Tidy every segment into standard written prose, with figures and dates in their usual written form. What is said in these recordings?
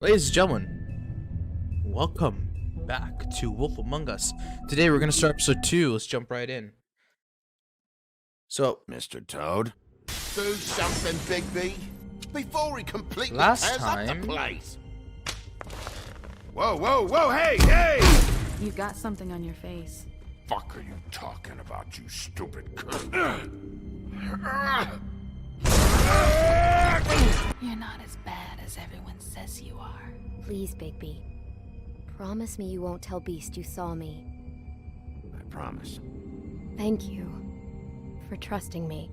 Ladies and gentlemen, welcome back to Wolf Among Us. Today we're going to start episode 2. Let's jump right in. So, Mr. Toad? Do something, Big B, before he completely Last tears up time- the place. Whoa, whoa, whoa, hey, hey! You've got something on your face. Fuck are you talking about, you stupid cunt? You're not as bad as everyone says you are. Please, Bigby. Promise me you won't tell Beast you saw me. I promise. Thank you for trusting me.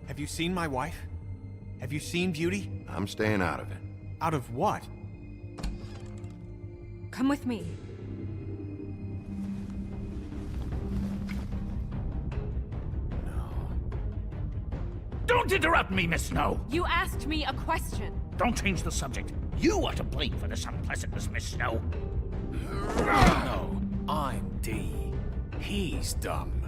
Have you seen my wife? Have you seen Beauty? I'm staying out of it. Out of what? Come with me. Don't interrupt me, Miss Snow! You asked me a question. Don't change the subject. You are to blame for this unpleasantness, Miss Snow. No, I'm D. He's dumb.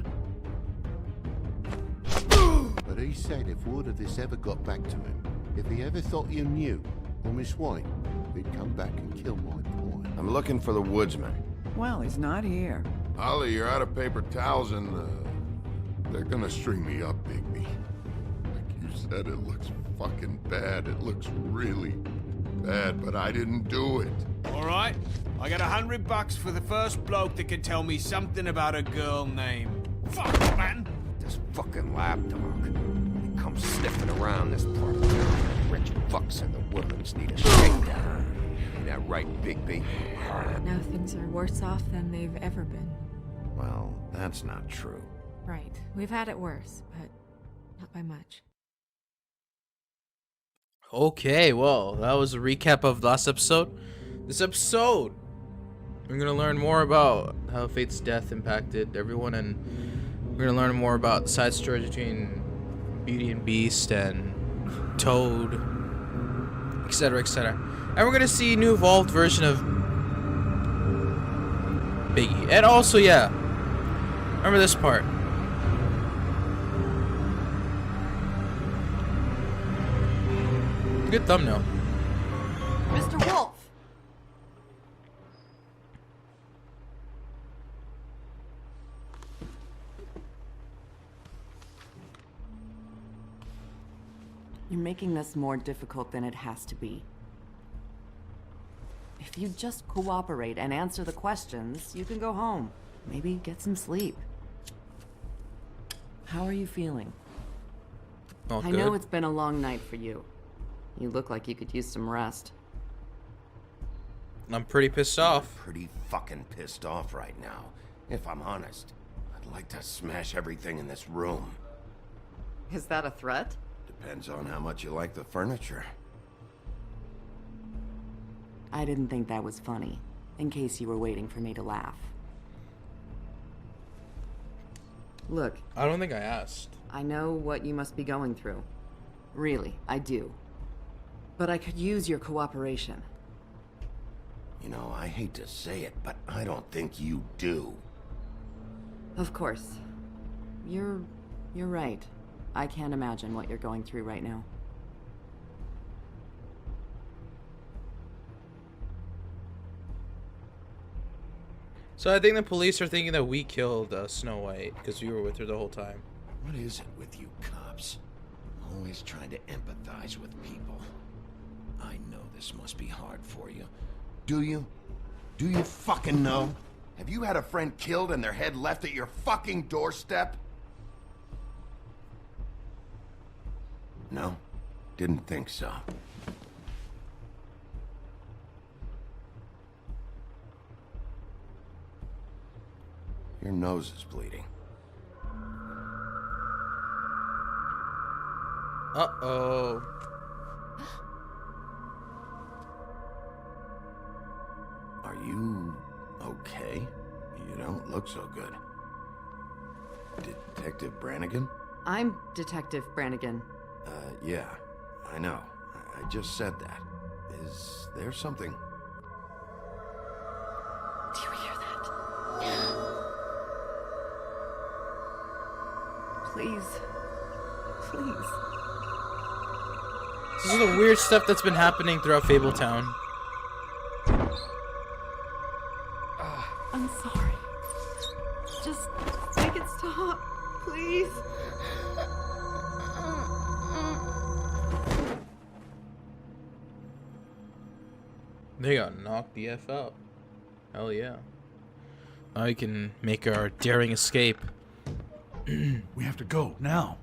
But he said if word of this ever got back to him, if he ever thought you knew, or Miss White, he'd come back and kill my boy. I'm looking for the woodsman. Well, he's not here. Ollie, you're out of paper towels and, they're gonna string me up, Bigby. Like you said, it looks fucking bad. It looks really bad, but I didn't do it. All right, I got $100 for the first bloke that can tell me something about a girl named. Fuck, man! This fucking lapdog. He comes sniffing around this part of town. Rich fucks and the woodlands need a shakedown. Ain't that right, Bigby? Now things are worse off than they've ever been. Well, that's not true. Right. We've had it worse, but not by much. okay, well, that was a recap of last episode. This episode, we're going to learn more about how Fate's death impacted everyone, and we're going to learn more about the side story between Beauty and Beast and Toad, etc., etc. And we're going to see a new evolved version of Biggie. And also, yeah, remember this part. Good thumbnail. Mr. Wolf! You're making this more difficult than it has to be. If you just cooperate and answer the questions, you can go home. Maybe get some sleep. How are you feeling? Oh, I good. know it's been a long night for you. You look like you could use some rest. I'm pretty pissed off. Pretty fucking pissed off right now. If I'm honest, I'd like to smash everything in this room. Is that a threat? Depends on how much you like the furniture. I didn't think that was funny, in case you were waiting for me to laugh. Look, I don't think I asked. I know what you must be going through. Really, I do. But I could use your cooperation. You know, I hate to say it, but I don't think you do. Of course. You're right. I can't imagine what you're going through right now. So I think the police are thinking that we killed Snow White because we were with her the whole time. What is it with you cops? Always trying to empathize with people. I know this must be hard for you. Do you? Do you fucking know? Have you had a friend killed and their head left at your fucking doorstep? No? Didn't think so. Your nose is bleeding. Uh-oh. Are you okay? You don't look so good. Detective Brannigan? I'm Detective Brannigan. Yeah, I know. I just said that. Is there something? Do you hear that? Please. Please. This is the weird stuff that's been happening throughout Fabletown. I'm sorry. Just make it stop, please. They got knocked the F out. Hell yeah. Now we can make our daring escape. We have to go now.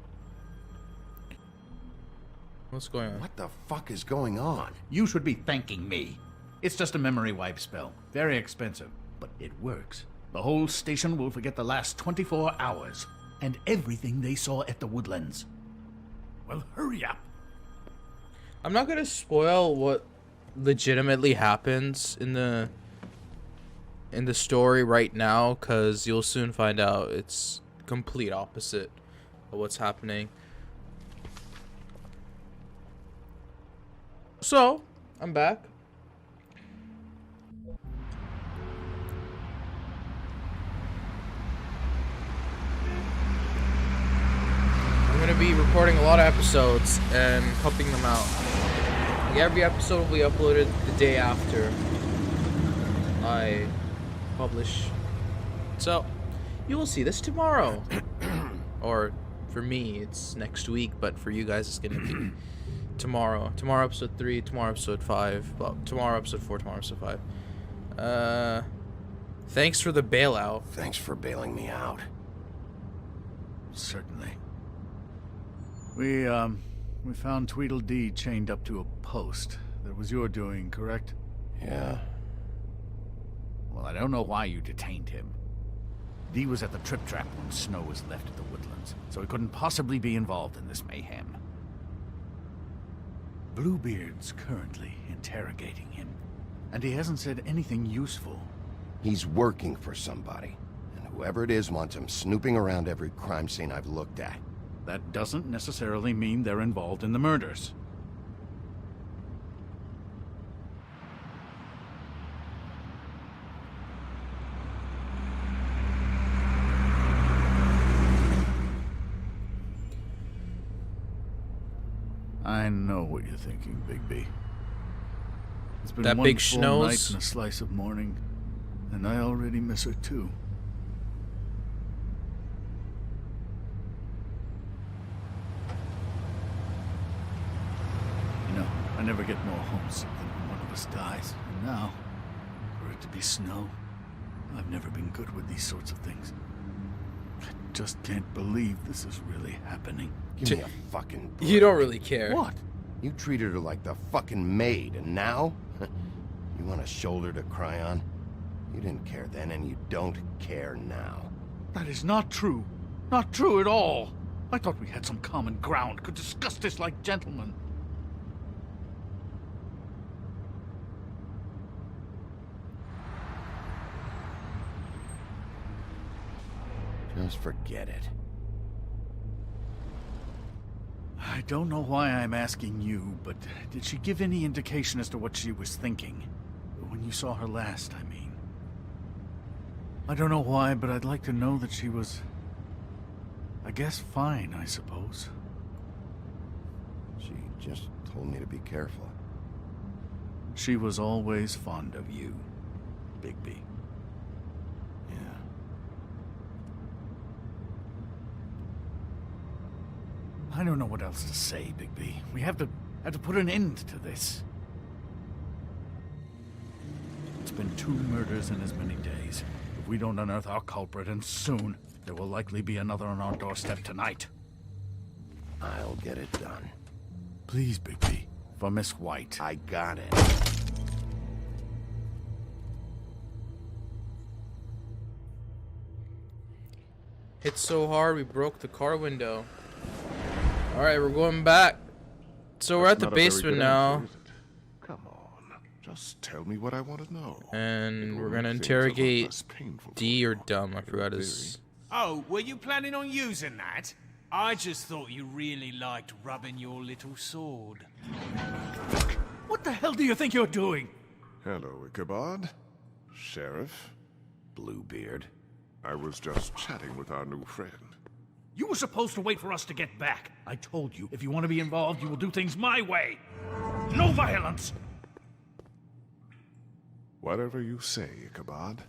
What's going on? What the fuck is going on? You should be thanking me. It's just a memory wipe spell. Very expensive, but it works. The whole station will forget the last 24 hours and everything they saw at the Woodlands. Well, hurry up. I'm not gonna spoil what legitimately happens in the story right now, because you'll soon find out it's complete opposite of what's happening. So, I'm back. I'm gonna be recording a lot of episodes and pumping them out. Like, every episode will be uploaded the day after I publish. So, you will see this tomorrow. Or, for me, it's next week, but for you guys, it's gonna be tomorrow. Tomorrow episode 3, tomorrow episode 5, well, tomorrow episode 4, tomorrow episode 5. Thanks for the bailout. Thanks for bailing me out. Certainly. We found Tweedledee chained up to a post. That was your doing, correct? Yeah. Well, I don't know why you detained him. Dee was at the trip trap when Snow was left at the Woodlands, so he couldn't possibly be involved in this mayhem. Bluebeard's currently interrogating him, and he hasn't said anything useful. He's working for somebody, and whoever it is wants him snooping around every crime scene I've looked at. That doesn't necessarily mean they're involved in the murders. I know what you're thinking, Bigby. It's been That one big full schnoz? night and a slice of morning, and I already miss her too. You know, I never get more homesick than when one of us dies. And now, for it to be Snow, I've never been good with these sorts of things. I just can't believe this is really happening. Give me a fucking break. You don't really care. What? You treated her like the fucking maid, and now? You want a shoulder to cry on? You didn't care then, and you don't care now. That is not true. Not true at all. I thought we had some common ground, could discuss this like gentlemen. Just forget it. I don't know why I'm asking you, but did she give any indication as to what she was thinking? When you saw her last, I mean. I don't know why, but I'd like to know that she was, I guess, fine, I suppose. She just told me to be careful. She was always fond of you, Bigby. Yeah. I don't know what else to say, Bigby. We have to put an end to this. It's been 2 murders in as many days. If we don't unearth our culprit, and soon, there will likely be another on our doorstep tonight. I'll get it done. Please, Bigby. For Miss White. I got it. Hit so hard we broke the car window. Alright, we're going back. So we're at the basement now. Come on, just tell me what I want to know. And we're It'll gonna make things a lot interrogate less painful D for or you. Dumb. I forgot his... Oh, were you planning on using that? I just thought you really liked rubbing your little sword. What the hell do you think you're doing? Hello, Ichabod. Sheriff. Bluebeard. I was just chatting with our new friend. You were supposed to wait for us to get back. I told you, if you want to be involved, you will do things my way. No violence! Whatever you say, Ichabod.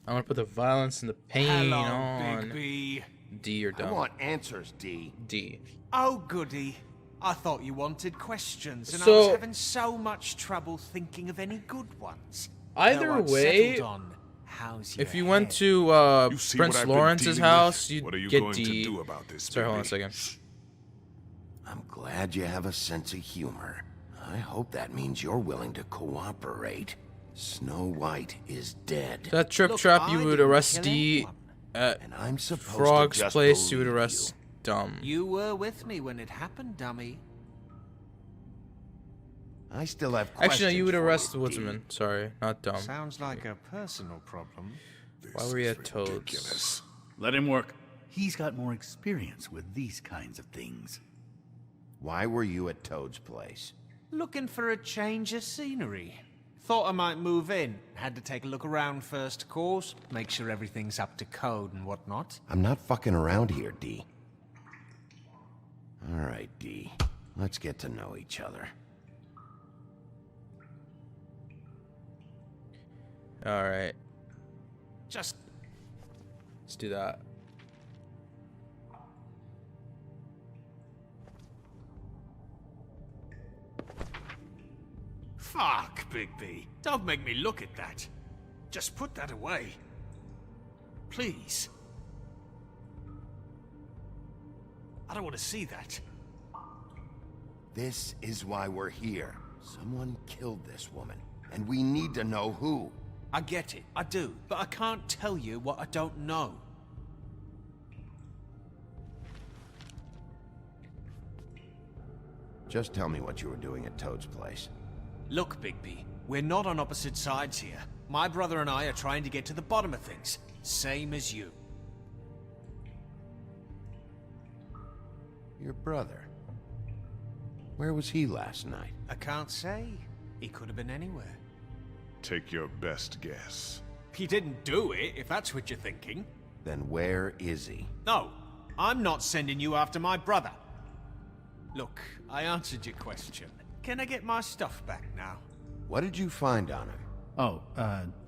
I'm gonna put the violence and the pain Hello, on Bigby. D. You're I dumb. want answers, D. D. Oh, goody. I thought you wanted questions, and I So- was having so much trouble thinking of any good ones. Either Though I'd way, settled on, how's if your you went head? to You see Prince what I've been Lawrence's dealing with? house, you'd What are you get going D. to do about this, Sorry, hold on a Bigby? second. I'm glad you have a sense of humor. I hope that means you're willing to cooperate. Snow White is dead. So that Trip Look, Trap, I you would didn't arrest kill D. anyone. At And I'm supposed Frog's to just place, you would believe arrest Dumb. You were with me when it happened, dummy. I still have questions. Actually, no, you would for arrest D. Woodsman. Sorry, not Dumb. Sounds like a personal problem. Why were you at Toads? Ridiculous. Let him work. He's got more experience with these kinds of things. Why were you at Toad's place? Looking for a change of scenery. Thought I might move in. Had to take a look around first, of course. Make sure everything's up to code and whatnot. I'm not fucking around here, D. All right, D. Let's get to know each other. All right, Just let's do that. fuck, Bigby. Don't make me look at that. Just put that away. Please. I don't want to see that. This is why we're here. Someone killed this woman, and we need to know who. I get it, I do, but I can't tell you what I don't know. Just tell me what you were doing at Toad's place. Look, Bigby, we're not on opposite sides here. My brother and I are trying to get to the bottom of things, same as you. Your brother. Where was he last night? I can't say. He could have been anywhere. Take your best guess. He didn't do it, if that's what you're thinking. Then where is he? No, I'm not sending you after my brother. Look, I answered your question. Can I get my stuff back now? What did you find on him? Oh,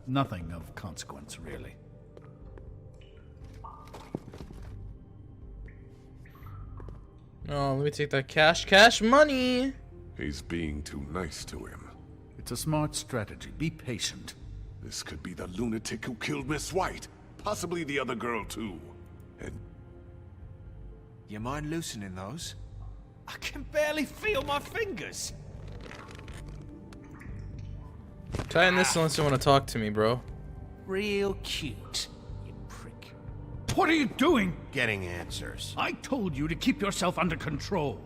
nothing of consequence, really. Oh, let me take that cash. Cash money. He's being too nice to him. It's a smart strategy. Be patient. This could be the lunatic who killed Miss White. Possibly the other girl, too. And You mind loosening those? I can barely feel my fingers. Tighten this unless you want to talk to me, bro. Real cute, you prick. What are you doing? Getting answers. I told you to keep yourself under control.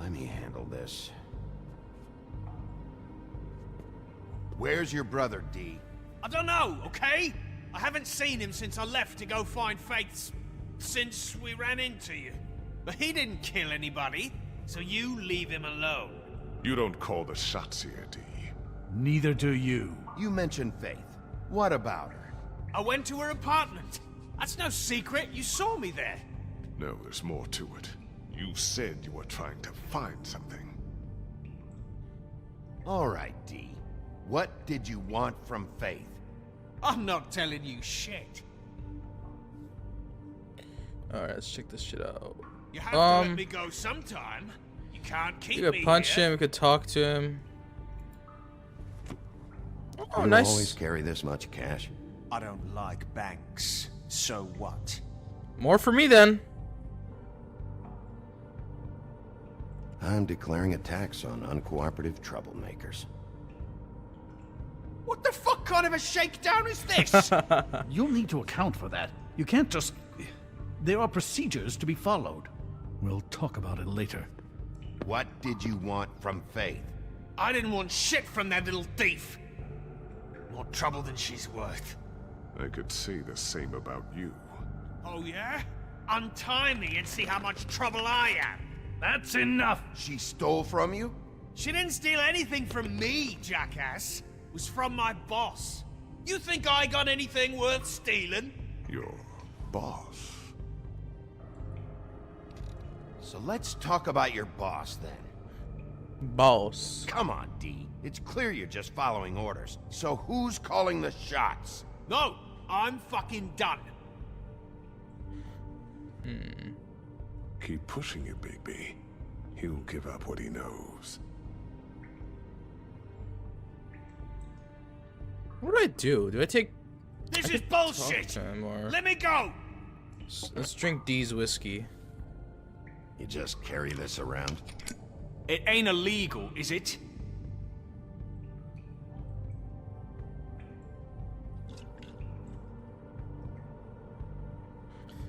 Let me handle this. Where's your brother, D? I don't know, okay? I haven't seen him since I left to go find Faith's... since we ran into you. But he didn't kill anybody, so you leave him alone. you don't call the shots here, D. Neither do you. You mentioned Faith. What about her? I went to her apartment. That's no secret, you saw me there. No, there's more to it. You said you were trying to find something. All right, D. What did you want from Faith? I'm not telling you shit. Alright, let's check this shit out. You have to let me go sometime. You can't keep You me could punch here. him, we could talk to him. Oh, You nice. always carry this much cash? I don't like banks. So what? More for me then. I'm declaring a tax on uncooperative troublemakers. What the fuck kind of a shakedown is this? You'll need to account for that. You can't just... There are procedures to be followed. We'll talk about it later. What did you want from Faith? I didn't want shit from that little thief. More trouble than she's worth. I could say the same about you. Oh yeah? Untie me and see how much trouble I am. That's enough! She stole from you? She didn't steal anything from me, jackass. It was from my boss. You think I got anything worth stealing? Your boss. So let's talk about your boss then. Boss. Come on, D. It's clear you're just following orders. So who's calling the shots? No, I'm fucking done. Keep pushing it, Bigby. He'll give up what he knows. What do I do? Do I take... This I is could bullshit. talk to him, or... Let me go. Let's drink D's whiskey. You just carry this around? It ain't illegal, is it?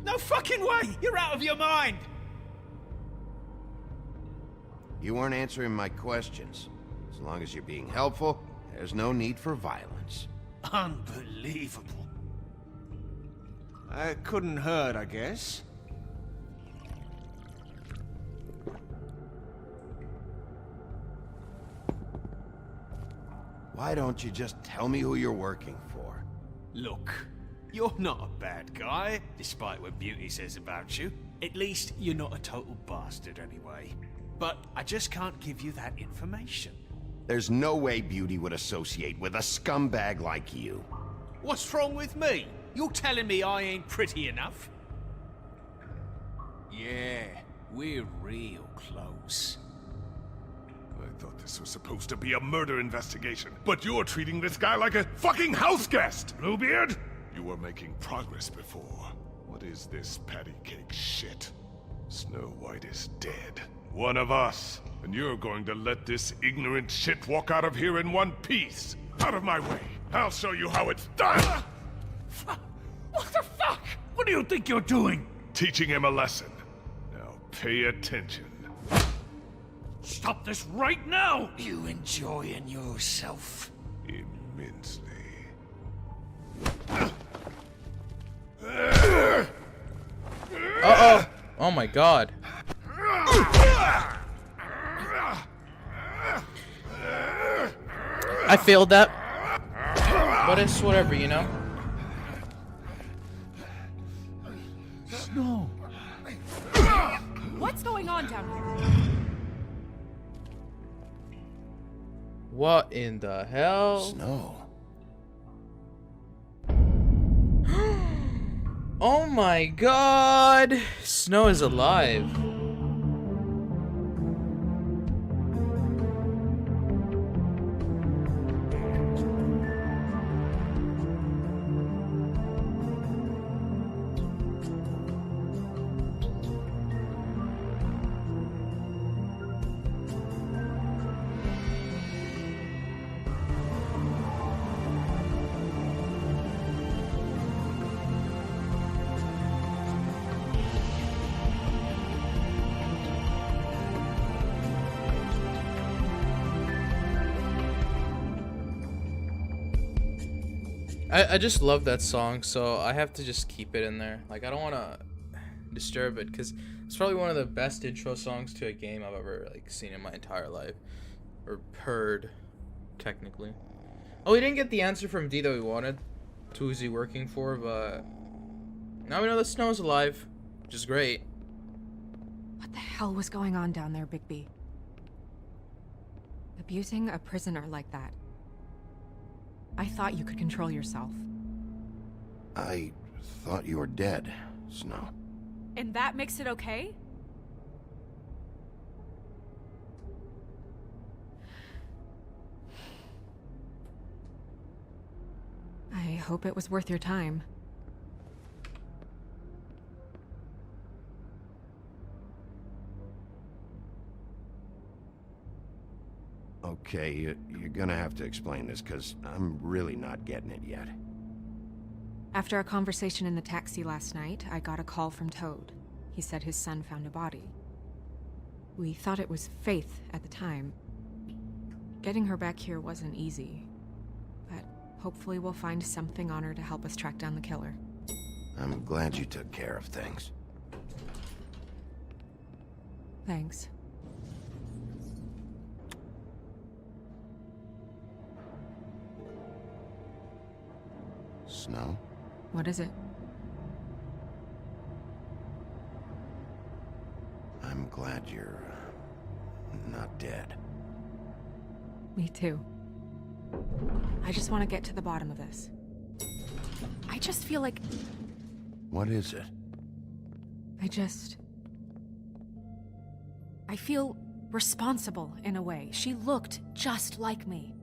No fucking way! You're out of your mind! You weren't answering my questions. As long as you're being helpful, there's no need for violence. Unbelievable. It couldn't hurt, I guess. Why don't you just tell me who you're working for? Look, you're not a bad guy, despite what Beauty says about you. At least you're not a total bastard anyway. But I just can't give you that information. There's no way Beauty would associate with a scumbag like you. What's wrong with me? You're telling me I ain't pretty enough? Yeah, we're real close. I thought this was supposed to be a murder investigation, but you're treating this guy like a fucking house guest, Bluebeard! You were making progress before. What is this patty cake shit? Snow White is dead. One of us. And you're going to let this ignorant shit walk out of here in one piece. Out of my way. I'll show you how it's done! What the fuck? What do you think you're doing? Teaching him a lesson. Now pay attention. Stop this right now! You enjoying yourself? Immensely. Uh-oh. Oh my god. I failed that. But it's whatever, you know? Snow. What's going on down here? What in the hell? Snow. Oh my god! Snow is alive. I just love that song, so I have to just keep it in there. Like, I don't want to disturb it, because it's probably one of the best intro songs to a game I've ever, like, seen in my entire life. Or heard, technically. Oh, we didn't get the answer from D that we wanted. Who is he working for, but... now we know that Snow's alive, which is great. What the hell was going on down there, Bigby? Abusing a prisoner like that. I thought you could control yourself. I thought you were dead, Snow. And that makes it okay? I hope it was worth your time. Okay, you're gonna have to explain this, because I'm really not getting it yet. After a conversation in the taxi last night, I got a call from Toad. He said his son found a body. We thought it was Faith at the time. Getting her back here wasn't easy, but hopefully we'll find something on her to help us track down the killer. I'm glad you took care of things. Thanks. Snow? What is it? I'm glad you're not dead. Me too. I just want to get to the bottom of this. I just feel like What is it? I feel responsible in a way. She looked just like me.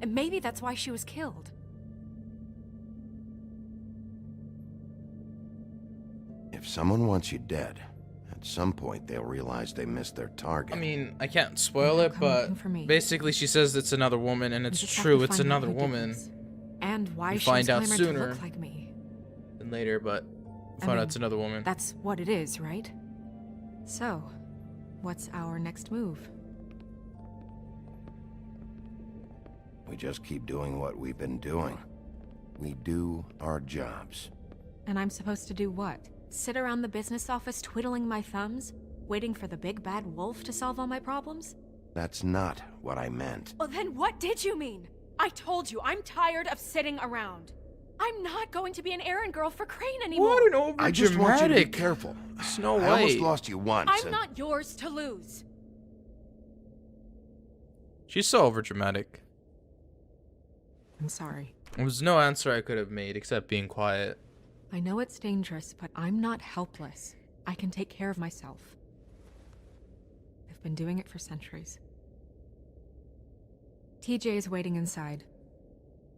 And maybe that's why she was killed. If someone wants you dead, at some point they'll realize they missed their target. I mean, I can't spoil it, Come but looking for me. basically she says it's another woman, and We it's just have true, to it's find out another who did woman. this. And why You she find was out clamored to sooner. look like me. Than later, but I find out mean, it's another woman. That's what it is, right? So, what's our next move? We just keep doing what we've been doing. We do our jobs. And I'm supposed to do what? Sit around the business office twiddling my thumbs? Waiting for the big bad wolf to solve all my problems? That's not what I meant. Well, then what did you mean? I told you, I'm tired of sitting around. I'm not going to be an errand girl for Crane anymore. What an over I just want you to be dramatic. careful. Snow I almost White. lost you once. I'm and- not yours to lose. She's so over dramatic. I'm sorry. There was no answer I could have made except being quiet. I know it's dangerous, but I'm not helpless. I can take care of myself. I've been doing it for centuries. TJ is waiting inside.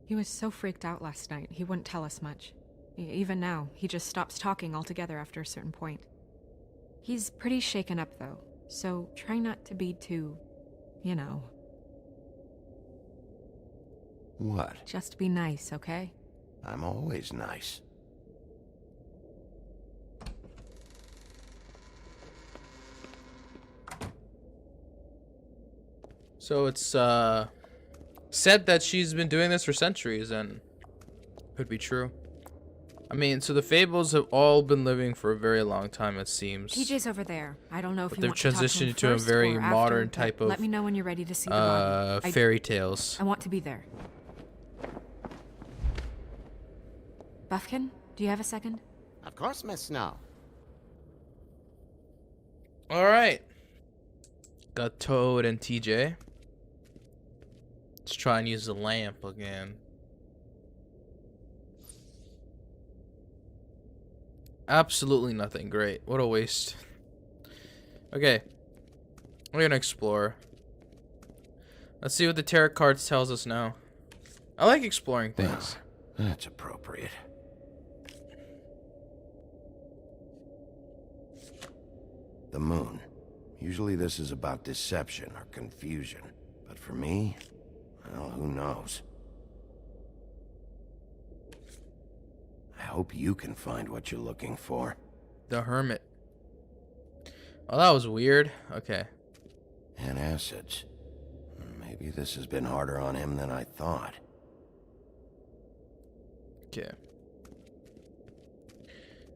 He was so freaked out last night, he wouldn't tell us much. Even now, he just stops talking altogether after a certain point. He's pretty shaken up, though, so try not to be too, you know. What? Just be nice, okay? I'm always nice. So it's said that she's been doing this for centuries, and could be true. I mean, so the Fables have all been living for a very long time, it seems. TJ's over there. I don't know if But you they've want to talk to him transitioned to a first very or after, modern but type of, let me know when you're ready to see the body. fairy tales. I want to be there. Buffkin, do you have a second? Of course, Miss Snow. All right. Got Toad and TJ. Let's try and use the lamp again. Absolutely nothing. Great. What a waste. Okay. We're gonna explore. Let's see what the tarot cards tells us now. I like exploring things. That's appropriate. The moon. Usually this is about deception or confusion. But for me, well, who knows? I hope you can find what you're looking for. The Hermit. Oh, that was weird. Okay. And acids. Maybe this has been harder on him than I thought. Okay.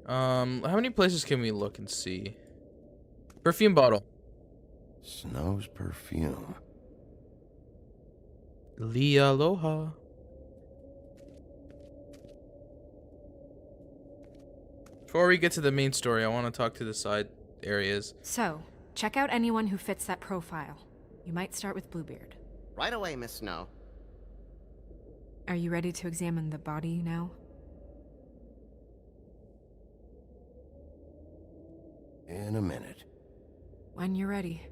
How many places can we look and see? Perfume bottle. Snow's perfume. Lia Aloha. Before we get to the main story, I want to talk to the side areas. So, check out anyone who fits that profile. You might start with Bluebeard. Right away, Miss Snow. Are you ready to examine the body now? In a minute. When you're ready.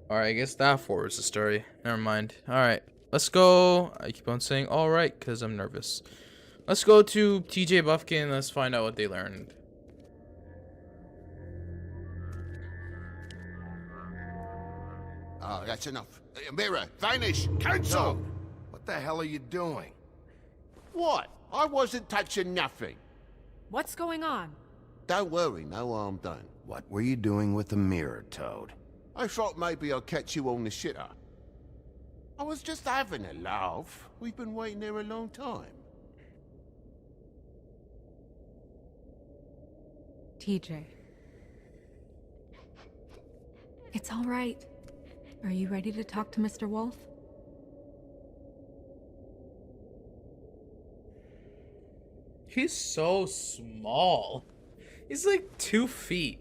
Alright, I guess that forwards the story. Never mind. Alright, let's go. I keep on saying alright because I'm nervous. Let's go to TJ Buffkin. Let's find out what they learned. Oh, that's enough. Mirror, vanish! Cancel! No. What the hell are you doing? What? I wasn't touching nothing. What's going on? Don't worry, no harm done. What were you doing with the mirror, Toad? I thought maybe I'd catch you on the shitter. I was just having a laugh. We've been waiting there a long time. TJ. It's all right. Are you ready to talk to Mr. Wolf? He's so small. He's like 2 feet.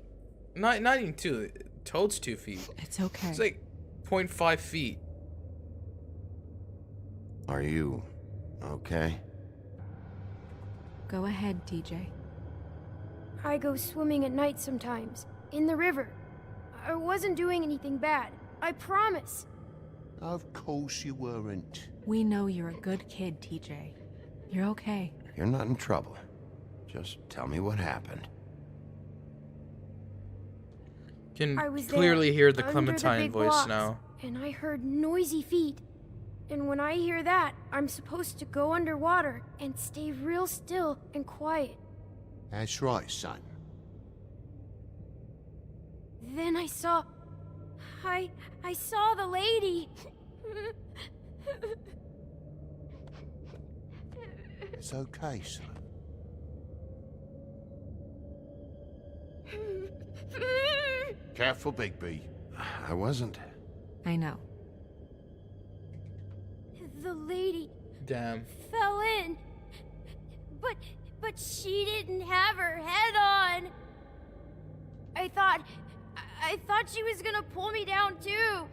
Not even 2. Toad's 2 feet. It's okay. It's like 0.5 feet. Are you okay? Go ahead, TJ. I go swimming at night sometimes, in the river. I wasn't doing anything bad. I promise. Of course you weren't. We know you're a good kid, TJ. You're okay. You're not in trouble. Just tell me what happened. Can I was clearly there, hear the under Clementine big voice blocks, now. And I heard noisy feet. And when I hear that, I'm supposed to go underwater and stay real still and quiet. That's right, son. Then I saw... I saw the lady. It's okay, son. Careful, Bigby. I wasn't. I know. The lady Damn. fell in. But she didn't have her head on. I thought she was gonna pull me down too.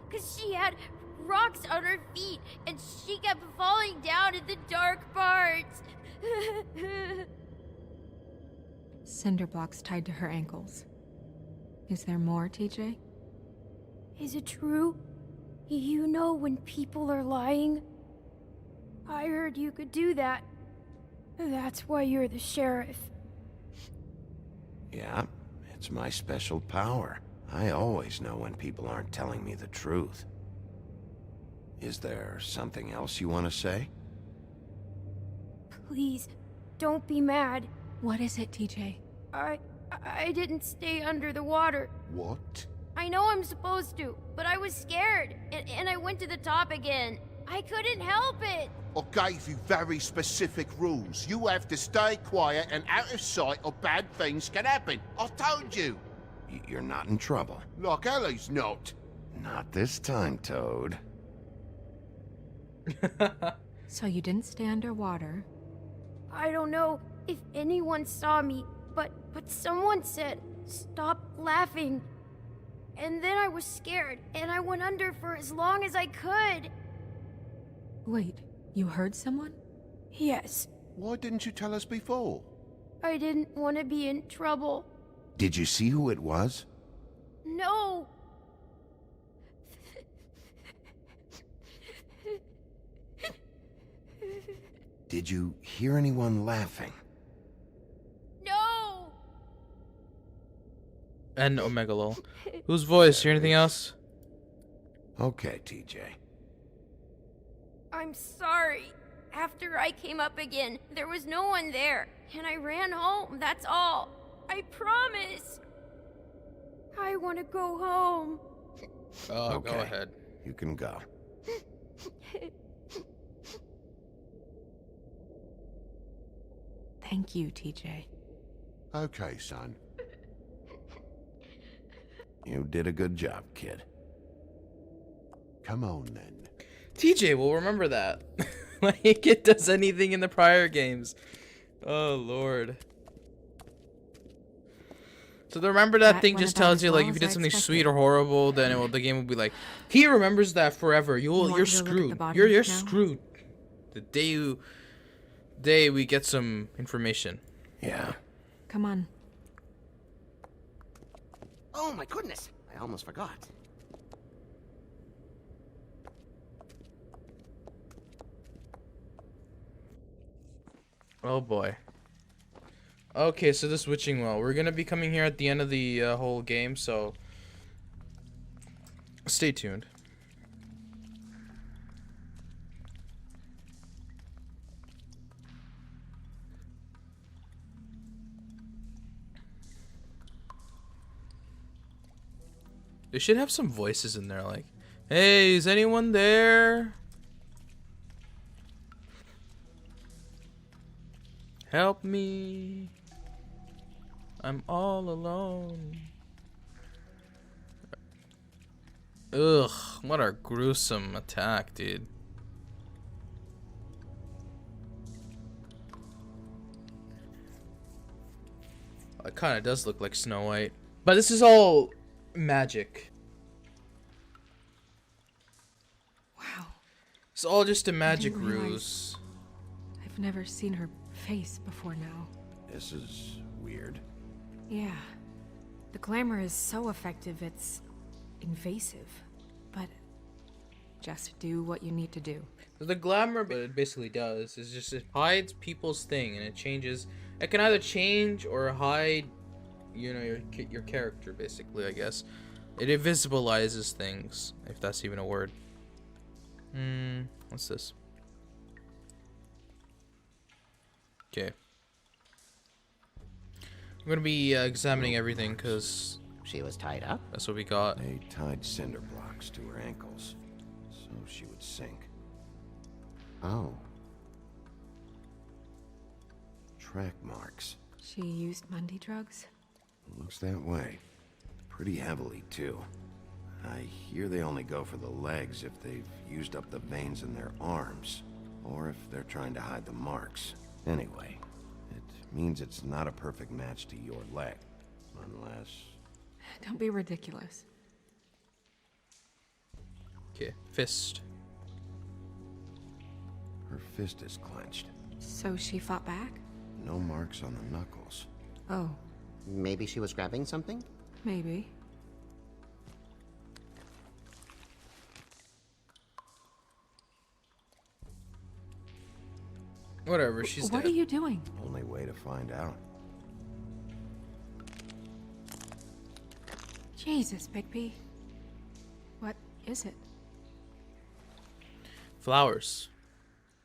Cause she had rocks on her feet and she kept falling down in the dark parts. Cinder blocks tied to her ankles. Is there more, TJ? Is it true? You know when people are lying? I heard you could do that. That's why you're the sheriff. Yeah, it's my special power. I always know when people aren't telling me the truth. Is there something else you want to say? Please, don't be mad. What is it, TJ? I didn't stay under the water. What? I know I'm supposed to, but I was scared, and I went to the top again. I couldn't help it. I gave you very specific rules. You have to stay quiet and out of sight or bad things can happen. I told you. You're not in trouble. Like Ellie's not. Not this time, Toad. So you didn't stay underwater. I don't know if anyone saw me, but someone said, "Stop laughing." And then I was scared, and I went under for as long as I could. Wait, you heard someone? Yes. Why didn't you tell us before? I didn't want to be in trouble. Did you see who it was? No. Did you hear anyone laughing? No. And Omega lol. Whose voice? Hear anything else? Okay, TJ. I'm sorry. After I came up again, there was no one there, and I ran home, that's all. I promise. I want to go home. Oh, Okay. go ahead. You can go. Thank you, TJ. Okay, son. You did a good job, kid. Come on, then. TJ will remember that. Like it does anything in the prior games. Oh, Lord. So the remember that thing went just about tells as you, like, well if you as did I something expected. sweet or horrible, then the game will be like, he remembers that forever. want You're me to look at the screwed. body You're now? screwed. The day we get some information. Yeah. Come on. Oh my goodness, I almost forgot. Oh boy. Okay, so this witching well. We're gonna be coming here at the end of the whole game, so stay tuned. They should have some voices in there, like, "Hey, is anyone there? Help me. I'm all alone." Ugh, what a gruesome attack, dude. That kind of does look like Snow White. But this is all magic. Wow. It's all just a magic didn't realize- ruse. I've never seen her face before now. This is weird. Yeah. The glamour is so effective, it's invasive. But just do what you need to do. The glamour, but it basically does, is just it hides people's thing, and it changes. It can either change or hide, you know, your character, basically, I guess. It invisibilizes things, if that's even a word. What's this? Okay. I'm gonna be examining everything, because She was tied up? that's what we got. They tied cinder blocks to her ankles, so she would sink. Oh. Track marks. She used Mundy drugs? Looks that way. Pretty heavily, too. I hear they only go for the legs if they've used up the veins in their arms, or if they're trying to hide the marks. Anyway, it means it's not a perfect match to your leg, unless... Don't be ridiculous. Okay, fist. Her fist is clenched. So she fought back? No marks on the knuckles. Oh, Maybe she was grabbing something? maybe. Whatever, she's What dead. are you doing? Only way to find out. Jesus, Bigby. What is it? Flowers.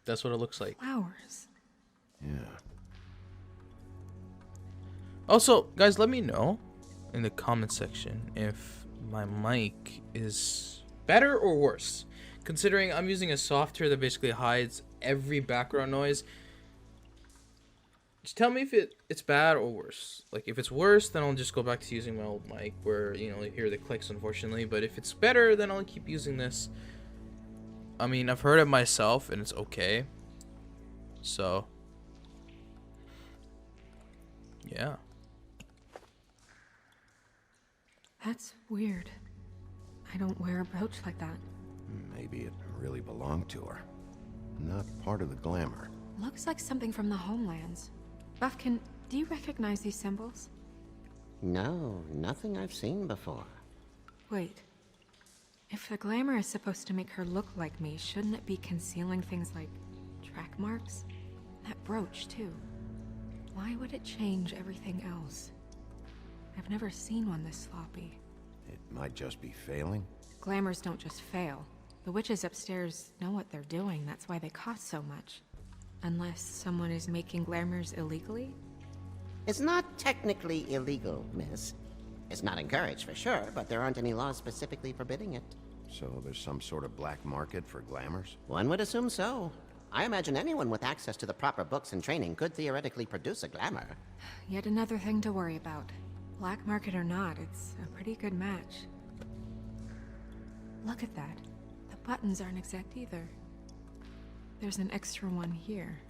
That's what it looks like. Flowers. Yeah. Also, guys, let me know in the comment section if my mic is better or worse. Considering I'm using a software that basically hides every background noise. Just tell me if it's bad or worse. Like, if it's worse, then I'll just go back to using my old mic where, you know, you hear the clicks, unfortunately. But if it's better, then I'll keep using this. I mean, I've heard it myself, and it's okay. So, yeah. That's weird. I don't wear a brooch like that. Maybe it really belonged to her. Not part of the glamour. Looks like something from the homelands. Buffkin, do you recognize these symbols? No, nothing I've seen before. Wait. If the glamour is supposed to make her look like me, shouldn't it be concealing things like track marks? That brooch, too. Why would it change everything else? I've never seen one this sloppy. It might just be failing. Glamours don't just fail. The witches upstairs know what they're doing, that's why they cost so much. Unless someone is making glamours illegally? It's not technically illegal, miss. It's not encouraged for sure, but there aren't any laws specifically forbidding it. So there's some sort of black market for glamours? One would assume so. I imagine anyone with access to the proper books and training could theoretically produce a glamour. Yet another thing to worry about. Black market or not, it's a pretty good match. Look at that. The buttons aren't exact either. There's an extra one here.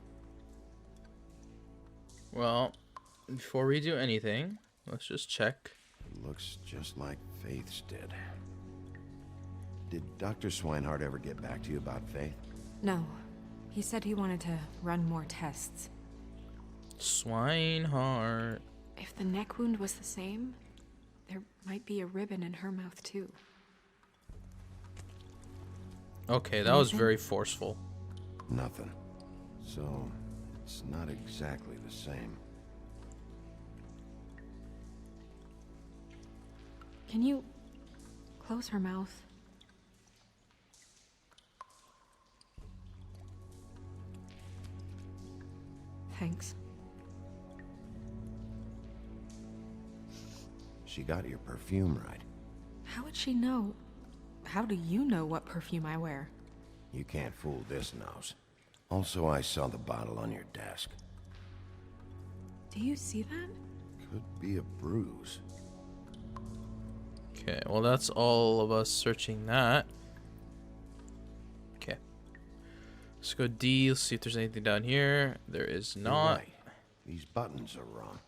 Well, before we do anything, let's just check. Looks just like Faith's did. Did Dr. Swinehart ever get back to you about Faith? No. He said he wanted to run more tests. Swinehart. If the neck wound was the same, there might be a ribbon in her mouth too. Okay, that was very forceful. Nothing. So, it's not exactly the same. Can you close her mouth? Thanks. She got your perfume right. How would she know? How do you know what perfume I wear? You can't fool this nose. Also, I saw the bottle on your desk. Do you see that? Could be a bruise. Okay, well, that's all of us searching that. Okay. Let's go D. Let's see if there's anything down here. There is You're not. right. These buttons are wrong.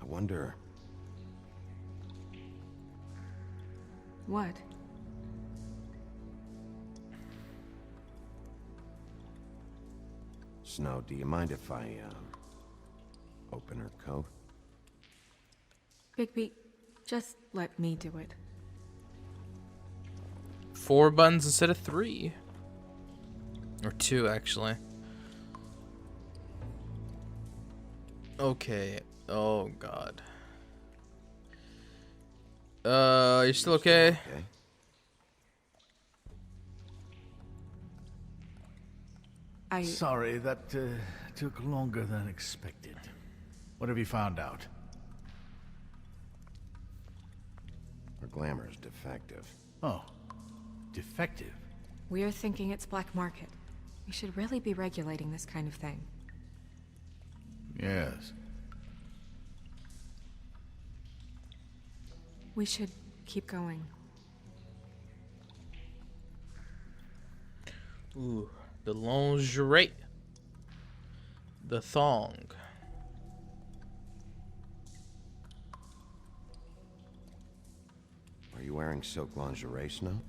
I wonder... What? Snow, do you mind if I, open her coat? Bigby, just let me do it. 4 buttons instead of 3. Or 2, actually. Okay. Oh, God. You still okay? Okay. Sorry, that took longer than expected. What have you found out? Her glamour is defective. Oh, defective. We're thinking it's black market. We should really be regulating this kind of thing. Yes. We should keep going. Ooh, the lingerie. The thong. Are you wearing silk lingerie, Snow?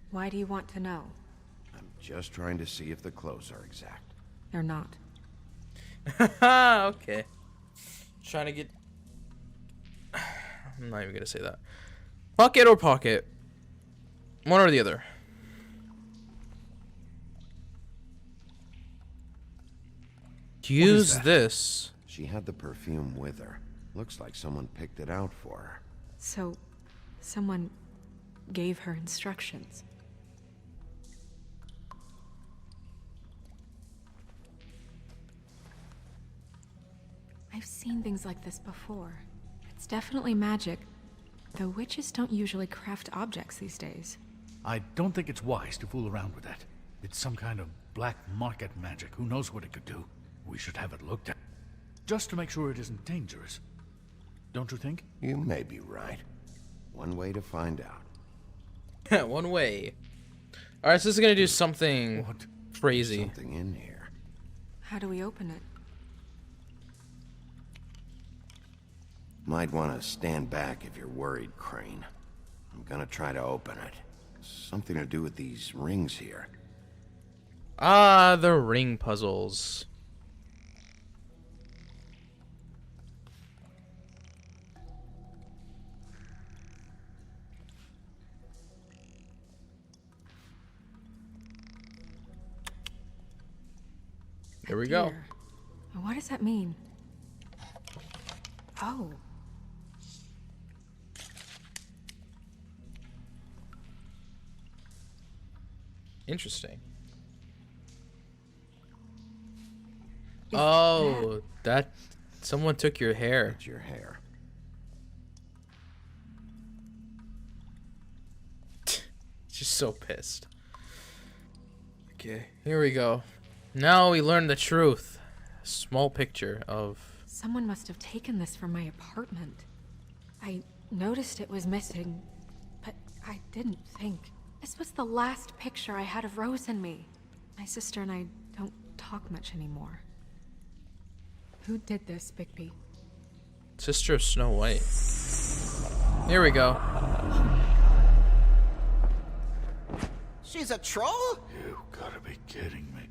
Why do you want to know? I'm just trying to see if the clothes are exact. They're not. Okay. Trying to get... I'm not even gonna say that. Pocket or pocket? One or the other. Use this. She had the perfume with her. Looks like someone picked it out for her. So, someone gave her instructions. I've seen things like this before. It's definitely magic, though witches don't usually craft objects these days. I don't think it's wise to fool around with that. It's some kind of black market magic. Who knows what it could do? We should have it looked at. Just to make sure it isn't dangerous. Don't you think? You may be right. One way to find out. One way. Alright, so this is gonna do something crazy. Something in here. How do we open it? Might want to stand back if you're worried, Crane. I'm gonna try to open it. Something to do with these rings here. Ah, the ring puzzles. Here we go. What does that mean? Oh. Interesting. Oh, that someone took your hair. It's your hair. She's so pissed. Okay, here we go. Now we learn the truth. A small picture of... Someone must have taken this from my apartment. I noticed it was missing, but I didn't think. This was the last picture I had of Rose and me. My sister and I don't talk much anymore. Who did this, Bigby? Sister of Snow White. Here we go. She's a troll? You gotta be kidding me.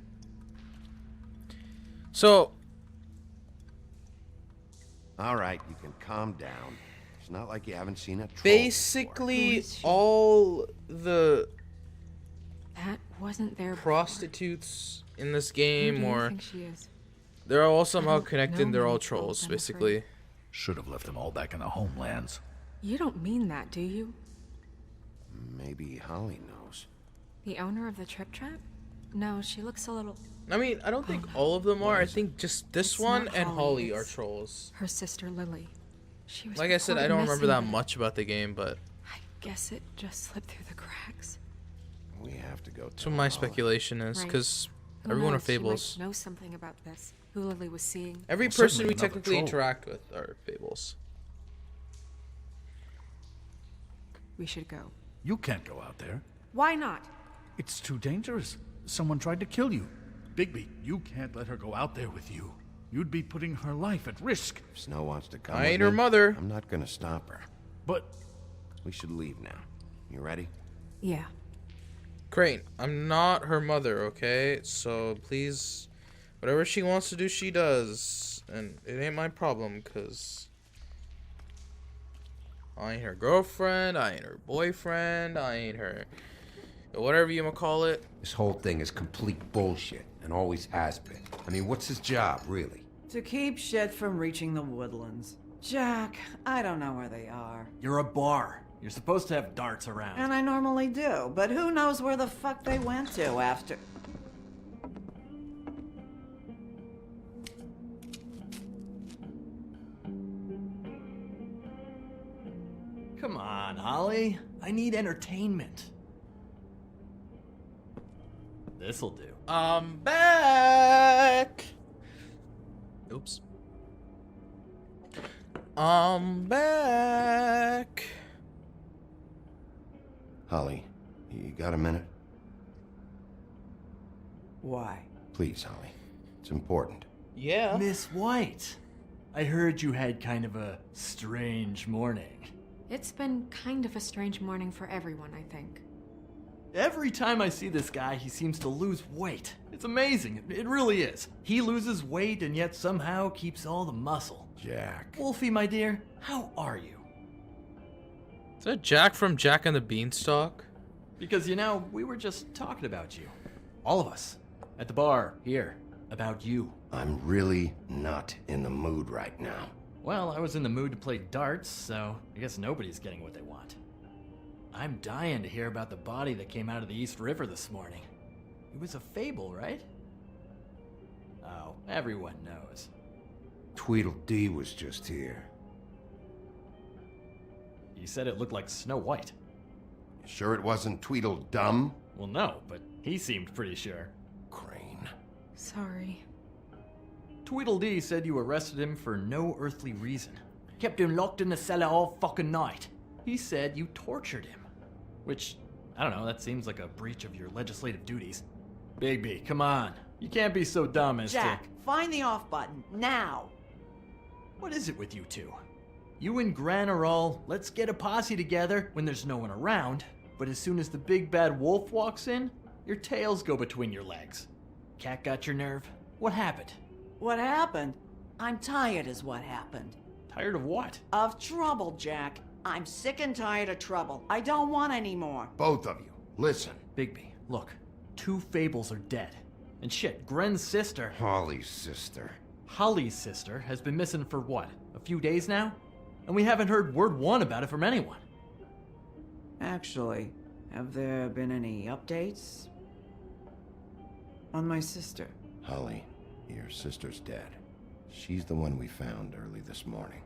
So... All right, you can calm down. It's not like you haven't seen a troll basically, all the... That wasn't their prostitutes in this game, Who do you or... think she is? They're all somehow don't connected, know they're all many trolls, trolls, I'm basically. Should have left them all back in the homelands. You don't mean that, do you? Maybe Holly knows. The owner of the Trip Trap? No, she looks a little... I mean, I don't think all of them are. I think just this It's one not and Holly are it's trolls. Her sister Lily. She was Like I said, I reported don't remember missing, that but much about the game, but I guess it just slipped through the cracks. We have to go that's what my speculation is, Right. because Who everyone are knows, she might fables. know something about this. Who Lily was seeing. Every Well, person certainly we another technically troll. interact with are fables. We should go. You can't go out there. Why not? It's too dangerous. Someone tried to kill you. Bigby, you can't let her go out there with you. you'd be putting her life at risk. If Snow wants to come I with ain't her me, mother. I'm not gonna stop her. But We should leave now. You ready? Yeah. Crane, I'm not her mother, okay? So please, whatever she wants to do, she does. And it ain't my problem, because I ain't her girlfriend, I ain't her boyfriend, I ain't her... whatever you wanna call it. This whole thing is complete bullshit, and always has been. I mean, what's his job, really? To keep shit from reaching the woodlands. Jack, I don't know where they are. You're a bar. You're supposed to have darts around. And I normally do, but who knows where the fuck they went to after... Come on, Holly. I need entertainment. This'll do. I'm back. Oops. I'm back. Holly, you got a minute? Why? Please, Holly. It's important. Yeah. Miss White, I heard you had kind of a strange morning. It's been kind of a strange morning for everyone, I think. Every time I see this guy, he seems to lose weight. It's amazing. It really is. He loses weight and yet somehow keeps all the muscle. Jack. Wolfie, my dear, how are you? Is that Jack from Jack and the Beanstalk? Because, you know, we were just talking about you. All of us. At the bar, here. About you. I'm really not in the mood right now. Well, I was in the mood to play darts, so I guess nobody's getting what they want. I'm dying to hear about the body that came out of the East River this morning. It was a fable, right? Oh, everyone knows. Tweedledee was just here. You said it looked like Snow White. Sure it wasn't Tweedledum? Well, no, but he seemed pretty sure. Crane. Sorry. Tweedledee said you arrested him for no earthly reason. Kept him locked in the cellar all fucking night. He said you tortured him. Which, I don't know, that seems like a breach of your legislative duties. Bigby, come on. You can't be so dumb as Jack, find the off button, now! What is it with you two? You and Gran are all, let's get a posse together when there's no one around, but as soon as the big bad wolf walks in, your tails go between your legs. Cat got your nerve? What happened? What happened? I'm tired is what happened. Tired of what? Of trouble, Jack. I'm sick and tired of trouble. I don't want any more. Both of you, listen. Bigby, look. 2 fables are dead. And shit, Gren's sister... Holly's sister. Holly's sister has been missing for what? A few days now? And we haven't heard word one about it from anyone. Actually, have there been any updates? On my sister? Holly, your sister's dead. She's the one we found early this morning.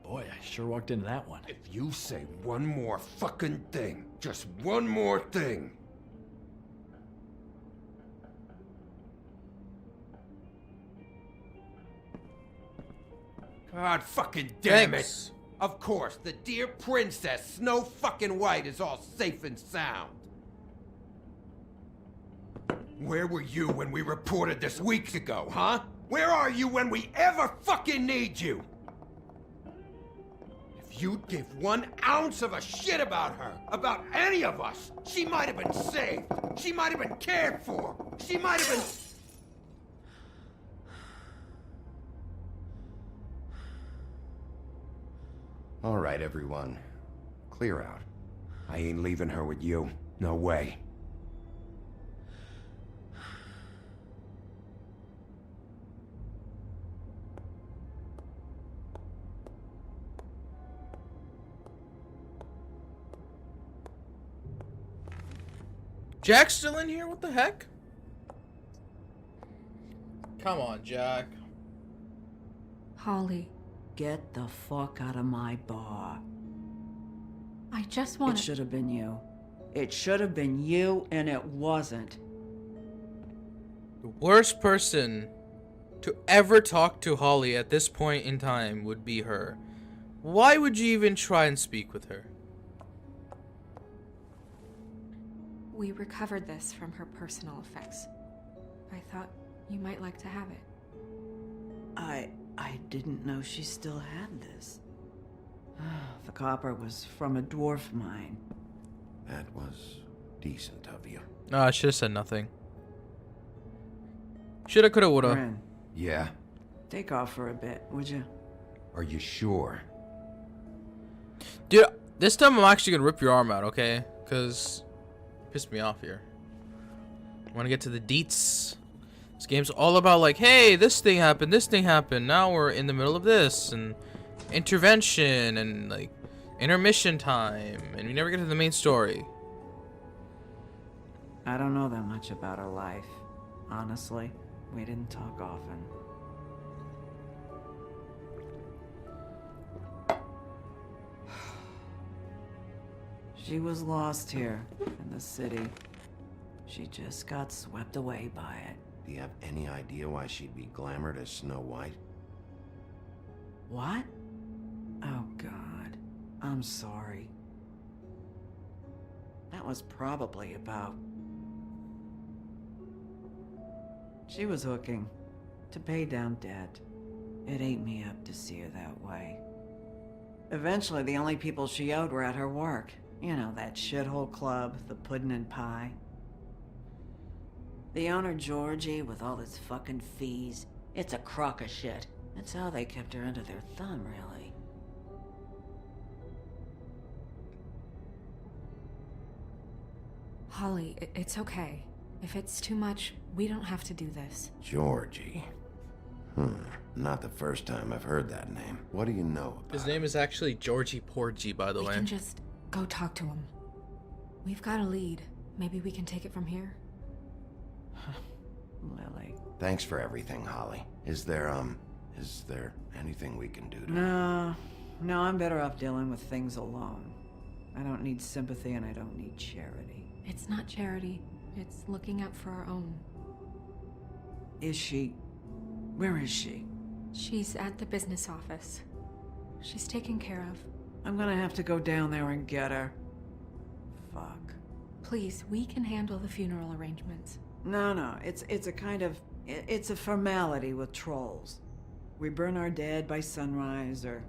Boy, I sure walked into that one. If you say one more fucking thing, just one more thing. God fucking damn Thanks. it! Of course, the dear princess, Snow fucking White, is all safe and sound. Where were you when we reported this weeks ago, huh? Where are you when we ever fucking need you? If you'd give 1 ounce of a shit about her, about any of us, she might have been saved. She might have been cared for. She might have been... All right, everyone. Clear out. I ain't leaving her with you. No way. Jack's still in here? What the heck? Come on, Jack. Holly, Get the fuck out of my bar. I just It want should have been you. It should have been you, and it wasn't. The worst person to ever talk to Holly at this point in time would be her. Why would you even try and speak with her? We recovered this from her personal effects. I thought you might like to have it. I didn't know she still had this. The copper was from a dwarf mine. That was decent of you. No, I should have said nothing. Shoulda, coulda, woulda. Ren, Yeah? take off for a bit, would you? Are you sure? Dude, this time I'm actually gonna rip your arm out, okay? Cause you pissed me off here. I wanna get to the deets. This game's all about like, hey, this thing happened, now we're in the middle of this, and intervention, and like, intermission time, and we never get to the main story. I don't know that much about her life. Honestly, we didn't talk often. She was lost here in the city. She just got swept away by it. Do you have any idea why she'd be glamoured as Snow White? What? Oh, God. I'm sorry. That was probably about... She was hooking to pay down debt. It ate me up to see her that way. Eventually, the only people she owed were at her work. You know, that shithole club, the Puddin' and Pie. The owner, Georgie, with all his fucking fees, it's a crock of shit. That's how they kept her under their thumb, really. Holly, it's okay. If it's too much, we don't have to do this. Georgie. Not the first time I've heard that name. What do you know about His name is actually Georgie Porgy, by the We way. can just go talk to him. We've got a lead. Maybe we can take it from here. Lily. Thanks for everything, Holly. Is there anything we can do to... No, I'm better off dealing with things alone. I don't need sympathy and I don't need charity. It's not charity. It's looking out for our own. Is she... Where is she? She's at the business office. She's taken care of. I'm gonna have to go down there and get her. Fuck. Please, we can handle the funeral arrangements. No, it's a kind of... It's a formality with trolls. We burn our dead by sunrise, or...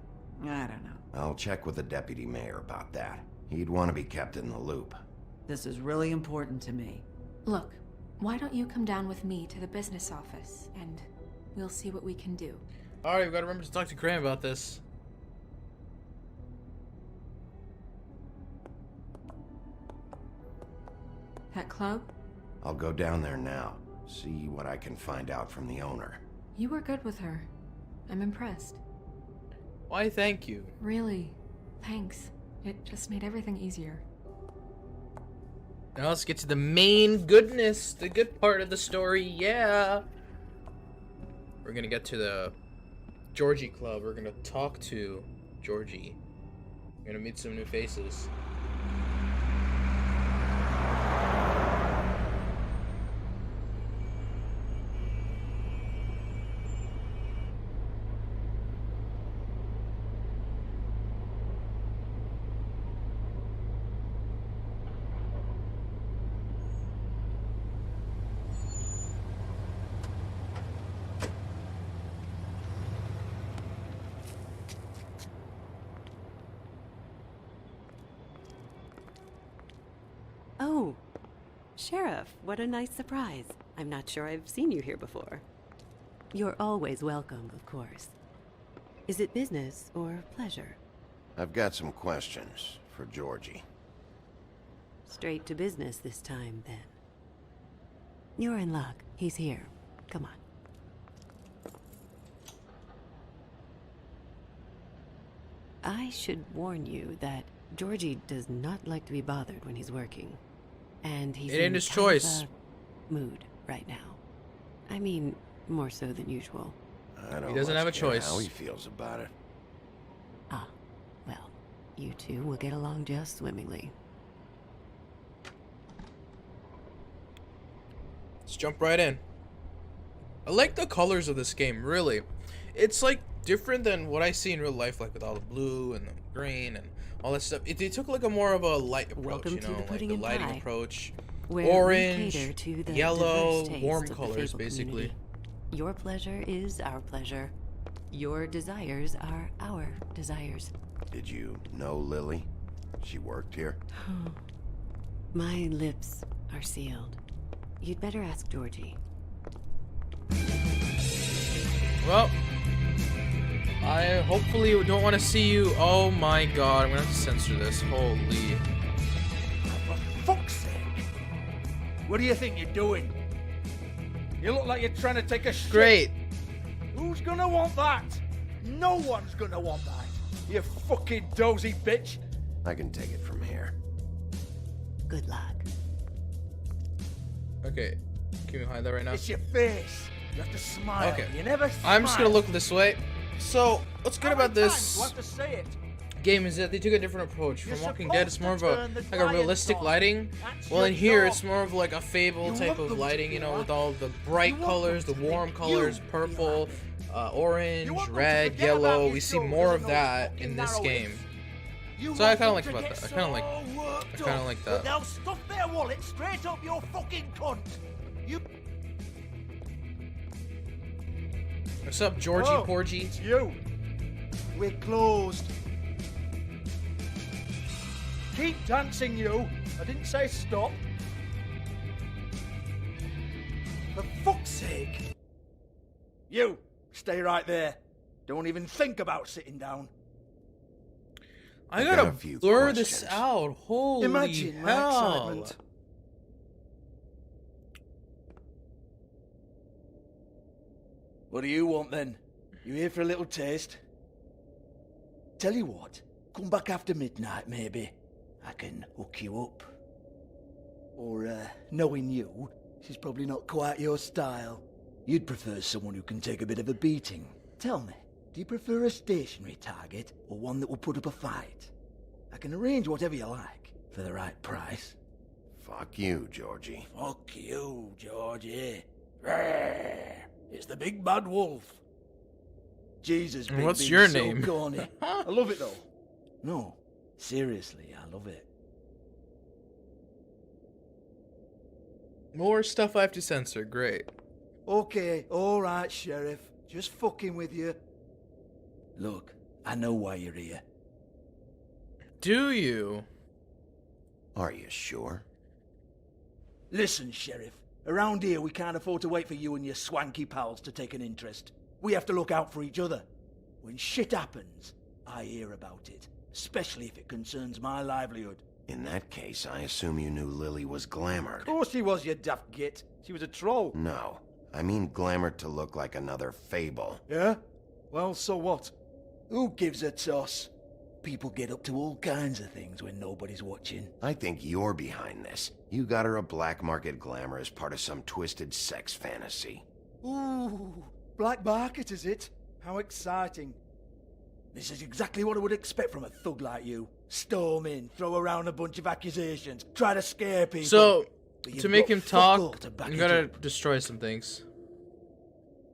I don't know. I'll check with the deputy mayor about that. He'd want to be kept in the loop. This is really important to me. Look, why don't you come down with me to the business office, and we'll see what we can do. Alright, we've got to remember to talk to Graham about this. That club? I'll go down there now. See what I can find out from the owner. You were good with her. I'm impressed. Why, thank you. Really, thanks. It just made everything easier. Now let's get to the main goodness, the good part of the story, yeah! We're gonna get to the Georgie Club. We're gonna talk to Georgie. We're gonna meet some new faces. Oh, Sheriff, what a nice surprise. I'm not sure I've seen you here before. You're always welcome, of course. Is it business or pleasure? I've got some questions for Georgie. Straight to business this time, then. You're in luck. He's here. Come on. I should warn you that Georgie does not like to be bothered when he's working. And he's It ain't in his kind choice. of a mood right now. I mean, more so than usual. I don't He doesn't have a much care choice. how he feels about it. Ah, well, you two will get along just swimmingly. Let's jump right in. I like the colors of this game, really. It's like different than what I see in real life, like with all the blue and the green and all that stuff. They took like a more of a light approach, Welcome you to know, the like pudding the and lighting pie. approach. where we Orange, cater to the yellow, diverse taste warm of the colors, Fable basically. community. Your pleasure is our pleasure. Your desires are our desires. Did you know Lily? She worked here? My lips are sealed. You'd better ask Georgie. Well, I hopefully don't want to see you. Oh my god, I'm gonna have to censor this. Holy. For fuck's sake! What do you think you're doing? You look like you're trying to take a shit. Great. Who's gonna want that? No one's gonna want that. You fucking dozy bitch. I can take it from here. Good luck. Okay, can we hide that right now? It's your face. You have to smile. Okay. You never smile. I'm just gonna look this way. So, what's good about this You have to say it. game is that they took a different approach. From You're Walking Dead, it's more of a supposed to turn the like a realistic giants lighting. That's Well, in your here job. it's more of like a Fable You type want of them to lighting, you be know, happy. with all the bright You want colors, the them to warm make colors, you be purple, orange, want them to red, forget about yellow. your We see shoulders more and of those that fucking in this narrow game. hips. You So I want kind of them like to about get that. I kind of like. so worked I kind of up like that that. They'll stuff their wallet straight up your fucking cunt. You. What's up, Georgie Oh, Porgy? It's you. We're closed. Keep dancing, you. I didn't say stop. For fuck's sake. You, stay right there. Don't even think about sitting down. I got gotta a few blur this questions. out. Holy Imagine my hell! excitement. What do you want then? You here for a little taste? Tell you what, come back after midnight maybe. I can hook you up. Or, knowing you, she's probably not quite your style. You'd prefer someone who can take a bit of a beating. Tell me, do you prefer a stationary target or one that will put up a fight? I can arrange whatever you like for the right price. Fuck you, Georgie. Fuck you, Georgie. Rawr. It's the big bad wolf. Jesus, And Big what's B's your so name? corny. I love it though. No, seriously, I love it. More stuff I have to censor. Great. Okay, alright, Sheriff. Just fucking with you. Look, I know why you're here. Do you? Are you sure? Listen, Sheriff. Around here, we can't afford to wait for you and your swanky pals to take an interest. We have to look out for each other. When shit happens, I hear about it. Especially if it concerns my livelihood. In that case, I assume you knew Lily was glamoured. Of course she was, you daft git. She was a troll. No, I mean glamoured to look like another Fable. Yeah? Well, so what? Who gives a toss? People get up to all kinds of things when nobody's watching. I think you're behind this. You got her a black market glamour as part of some twisted sex fantasy. Ooh, black market is it? How exciting. This is exactly what I would expect from a thug like you. Storm in, throw around a bunch of accusations, try to scare people. So, But you've to make got him fuck all talk, to back I'm it gonna up. destroy some things.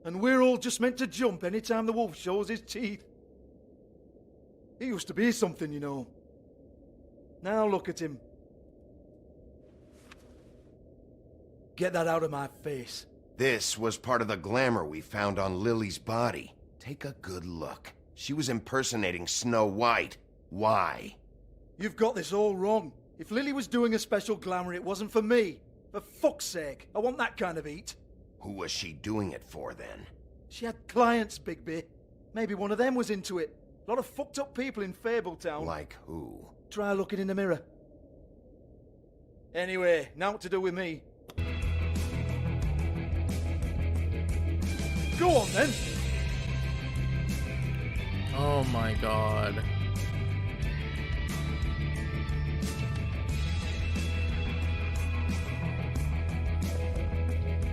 And we're all just meant to jump anytime the wolf shows his teeth. He used to be something, you know. Now look at him. Get that out of my face. This was part of the glamour we found on Lily's body. Take a good look. She was impersonating Snow White. Why? You've got this all wrong. If Lily was doing a special glamour, it wasn't for me. For fuck's sake, I want that kind of eat. Who was she doing it for then? She had clients, Bigby. Maybe one of them was into it. A lot of fucked up people in Fabletown. Like who? Try looking in the mirror. Anyway, now what to do with me. Go on then. Oh my god.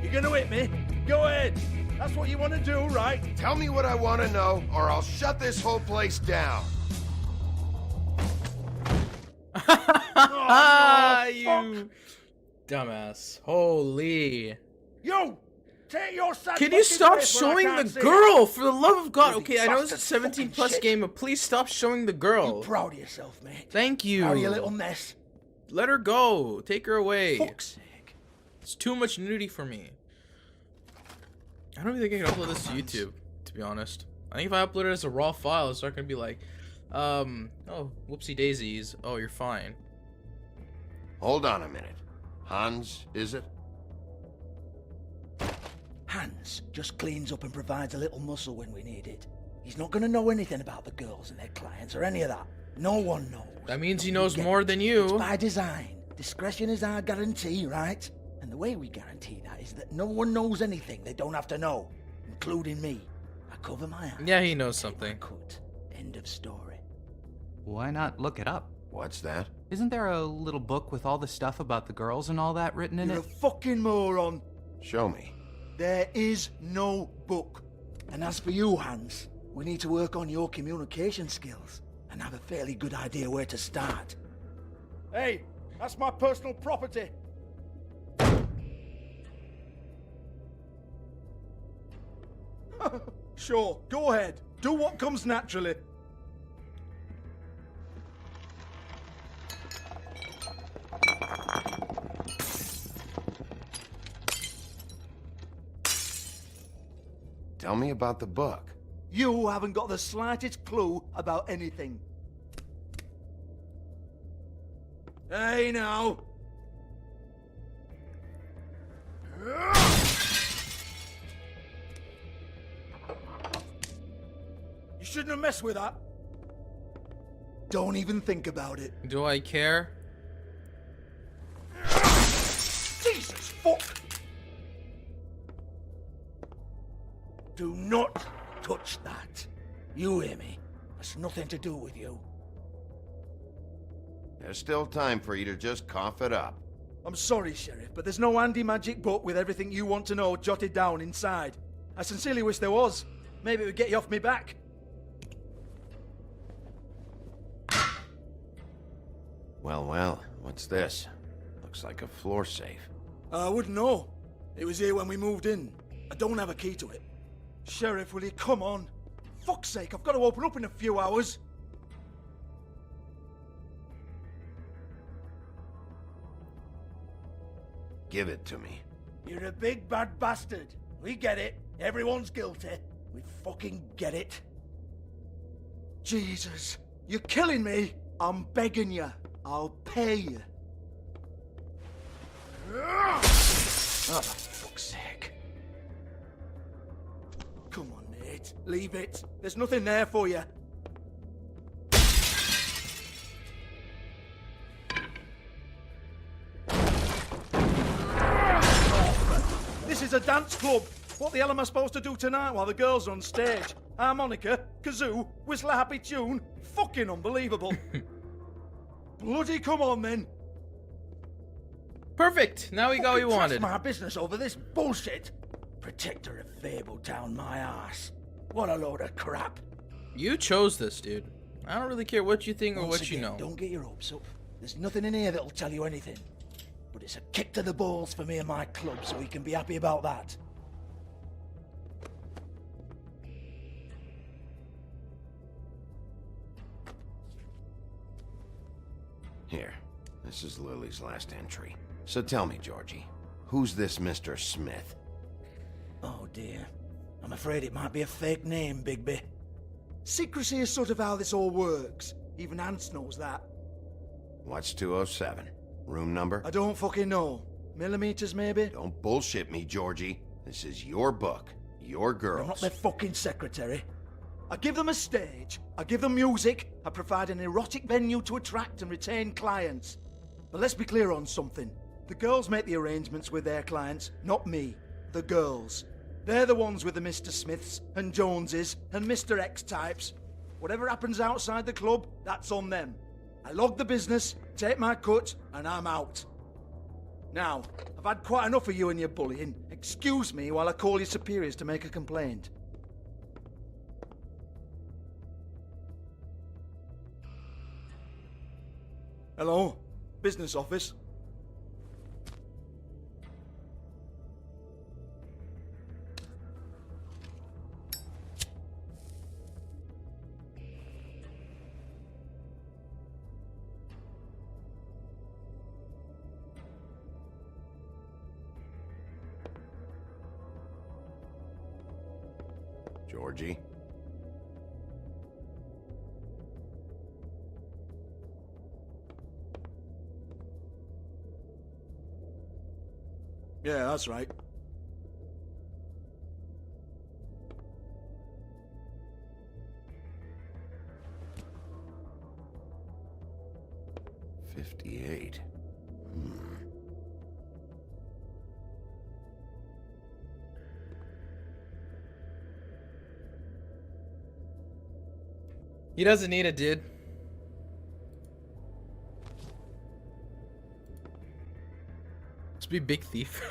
You gonna hit me? Go ahead. That's what you want to do, right? Tell me what I want to know, or I'll shut this whole place down. Ah, you dumbass. Holy. You! Take your son. Can you stop showing the girl? For the love of God. Okay, I know it's a 17 plus game, but please stop showing the girl. You proud of yourself, mate? Thank you. How are you, little mess? Let her go. Take her away. Fuck's sake. It's too much nudity for me. I don't even think I can upload this to YouTube, to be honest. I think if I upload it as a raw file, it's not gonna be like, oh, whoopsie daisies. Oh, you're fine. Hold on a minute. Hans, is it? Hans just cleans up and provides a little muscle when we need it. He's not going to know anything about the girls and their clients or any of that. No one knows. That means he knows more than you. It's by design. Discretion is our guarantee, right? And the way we guarantee that is that no one knows anything they don't have to know, including me. I cover my eyes. Yeah, he knows something. End of story. Why not look it up? What's that? Isn't there a little book with all the stuff about the girls and all that written in You're it? a fucking moron. Show me. There is no book. And as for you, Hans, we need to work on your communication skills and have a fairly good idea where to start. Hey, that's my personal property. Sure, go ahead. Do what comes naturally. Tell me about the book. You haven't got the slightest clue about anything. Hey, now. You shouldn't have messed with that. Don't even think about it. Do I care? Jesus fuck! Do not touch that. You hear me? That's nothing to do with you. There's still time for you to just cough it up. I'm sorry, Sheriff, but there's no handy magic book with everything you want to know jotted down inside. I sincerely wish there was. Maybe it would get you off me back. Well, what's this? Looks like a floor safe. I wouldn't know. It was here when we moved in. I don't have a key to it. Sheriff, will you come on? Fuck's sake, I've got to open up in a few hours. Give it to me. You're a big bad bastard. We get it. Everyone's guilty. We fucking get it. Jesus, you're killing me. I'm begging you. I'll pay you. Oh, for fuck's sake. Come on, Nate. Leave it. There's nothing there for you. This is a dance club. What the hell am I supposed to do tonight while the girls are on stage? Harmonica, kazoo, whistle a happy tune? Fucking unbelievable. Bloody come on, then. Perfect. Now we got what we wanted. My business over this bullshit. Protector of Fabletown, my ass. What a load of crap. You chose this, dude. I don't really care what you think or Once what you again, know. Don't get your hopes up. There's nothing in here that'll tell you anything. But it's a kick to the balls for me and my club, so we can be happy about that. Here, this is Lily's last entry. So tell me, Georgie, who's this Mr. Smith? Oh dear. I'm afraid it might be a fake name, Bigby. Secrecy is sort of how this all works. Even Ants knows that. What's 207? Room number? I don't fucking know. Millimeters, maybe? Don't bullshit me, Georgie. This is your book. Your girls. I'm not their fucking secretary. I give them a stage, I give them music, I provide an erotic venue to attract and retain clients. But let's be clear on something. The girls make the arrangements with their clients, not me. The girls. They're the ones with the Mr. Smiths and Joneses and Mr. X types. Whatever happens outside the club, that's on them. I log the business, take my cut, and I'm out. Now, I've had quite enough of you and your bullying. Excuse me while I call your superiors to make a complaint. Hello? Business office? Georgie? Yeah, that's right. "58. He doesn't need it, dude. Let's be big thief.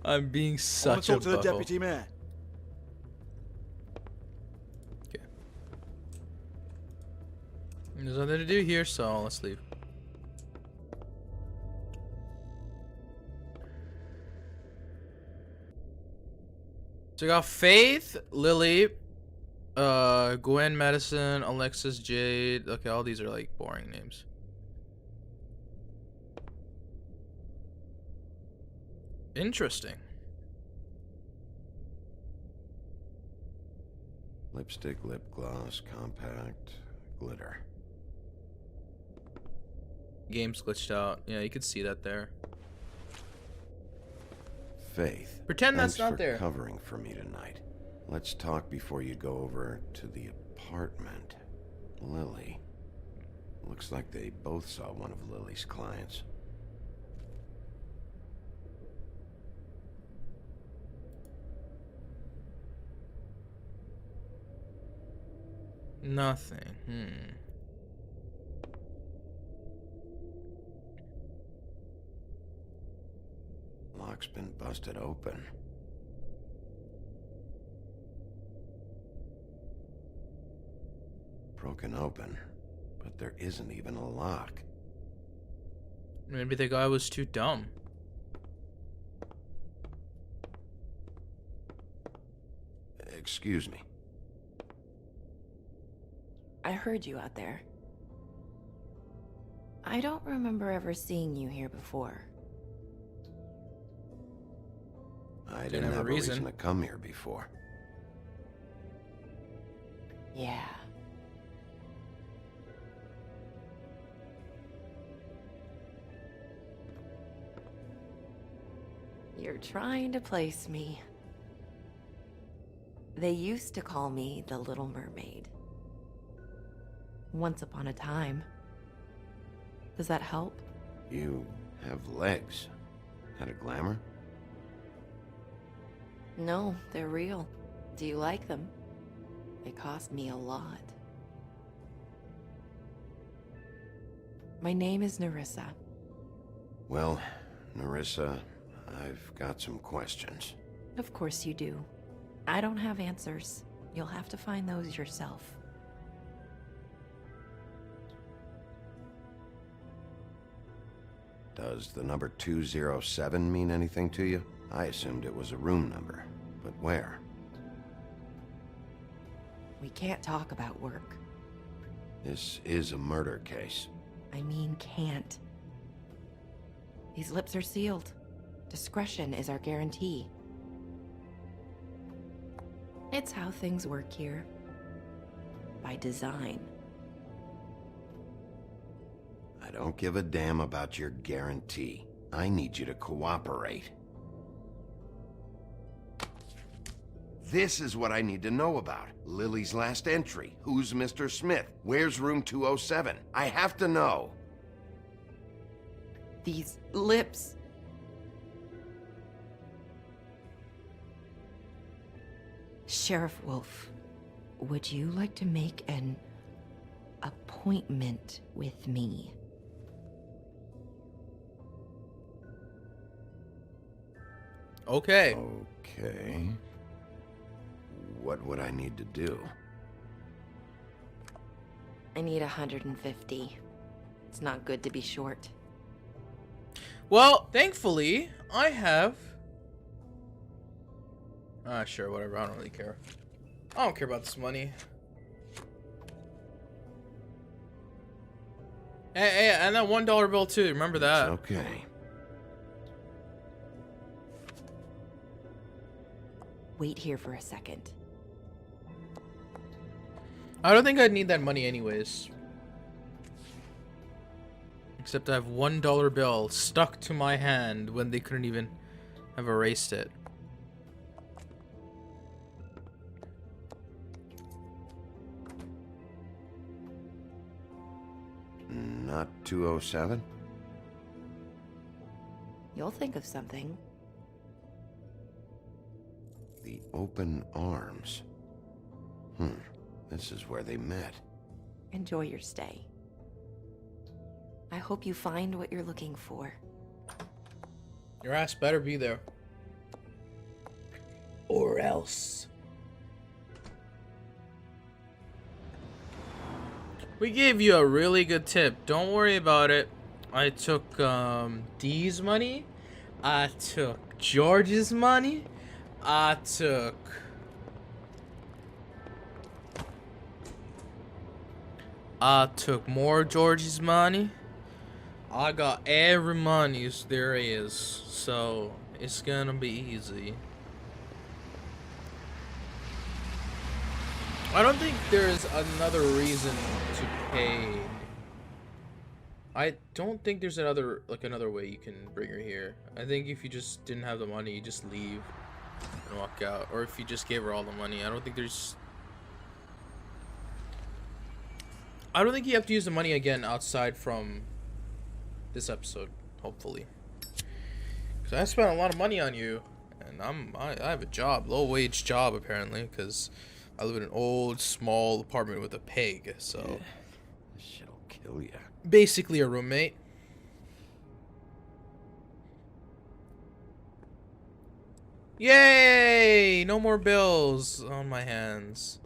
I'm being I want such to a talk to the butthole. deputy mayor. Okay. There's nothing to do here, so let's leave. So we got Faith, Lily, Gwen, Madison, Alexis, Jade. Okay, all these are like boring names. Interesting. Lipstick, lip gloss, compact, glitter. Game's glitched out. Yeah, you could see that there. Faith. Pretend that's thanks not for there. covering for me tonight. Let's talk before you go over to the apartment. Lily. Looks like they both saw one of Lily's clients. Nothing. Lock's been busted open. Broken open, but there isn't even a lock. Maybe the guy was too dumb. Excuse me. I heard you out there. I don't remember ever seeing you here before. I didn't have a reason to come here before. Yeah. You're trying to place me. They used to call me the Little Mermaid. Once upon a time. Does that help? You have legs. Had a glamour? No, they're real. Do you like them? They cost me a lot. My name is Nerissa. Well, Nerissa, I've got some questions. Of course you do. I don't have answers. You'll have to find those yourself. Does the number 207 mean anything to you? I assumed it was a room number, but where? We can't talk about work. This is a murder case. I mean can't. These lips are sealed. Discretion is our guarantee. It's how things work here. By design. I don't give a damn about your guarantee. I need you to cooperate. This is what I need to know about. Lily's last entry. Who's Mr. Smith? Where's room 207? I have to know. These lips. Sheriff Wolf, would you like to make an appointment with me? Okay. Okay. What would I need to do? I need 150. It's not good to be short. Well, thankfully, I have... sure, whatever. I don't really care. I don't care about this money. Hey, and that $1 bill too. Remember that. It's okay. Wait here for a second. I don't think I'd need that money anyways. Except I have $1 bill stuck to my hand when they couldn't even have erased it. Not 207? You'll think of something. The open arms. This is where they met. Enjoy your stay. I hope you find what you're looking for. Your ass better be there. Or else. We gave you a really good tip. Don't worry about it. I took Dee's money. I took George's money. I took more George's money. I got every money there is, so it's gonna be easy. I don't think there's another reason to pay. I don't think there's another way you can bring her here. I think if you just didn't have the money, you just leave and walk out, or if you just gave her all the money. I don't think you have to use the money again outside from this episode, hopefully. Because I spent a lot of money on you, and I have a job, low-wage job apparently, because I live in an old, small apartment with a pig, so... Yeah, this shit'll kill ya. Basically a roommate. Yay! No more bills on my hands.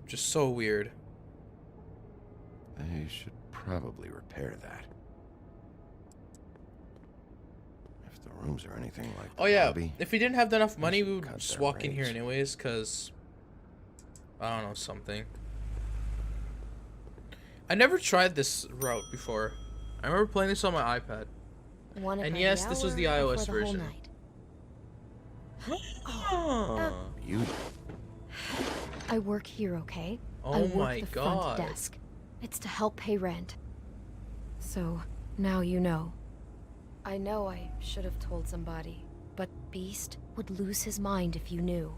Just so weird. I should probably repair that. If the rooms are anything like the lobby, if we didn't have enough money, we would cut just their walk in here rates. anyways, because... I don't know, something. I never tried this route before. I remember playing this on my iPad. And yes, this was the iOS version. Beauty. I work here, okay? Oh I work my the God. front desk. It's to help pay rent. So, now you know. I know I should have told somebody, but Beast would lose his mind if you knew.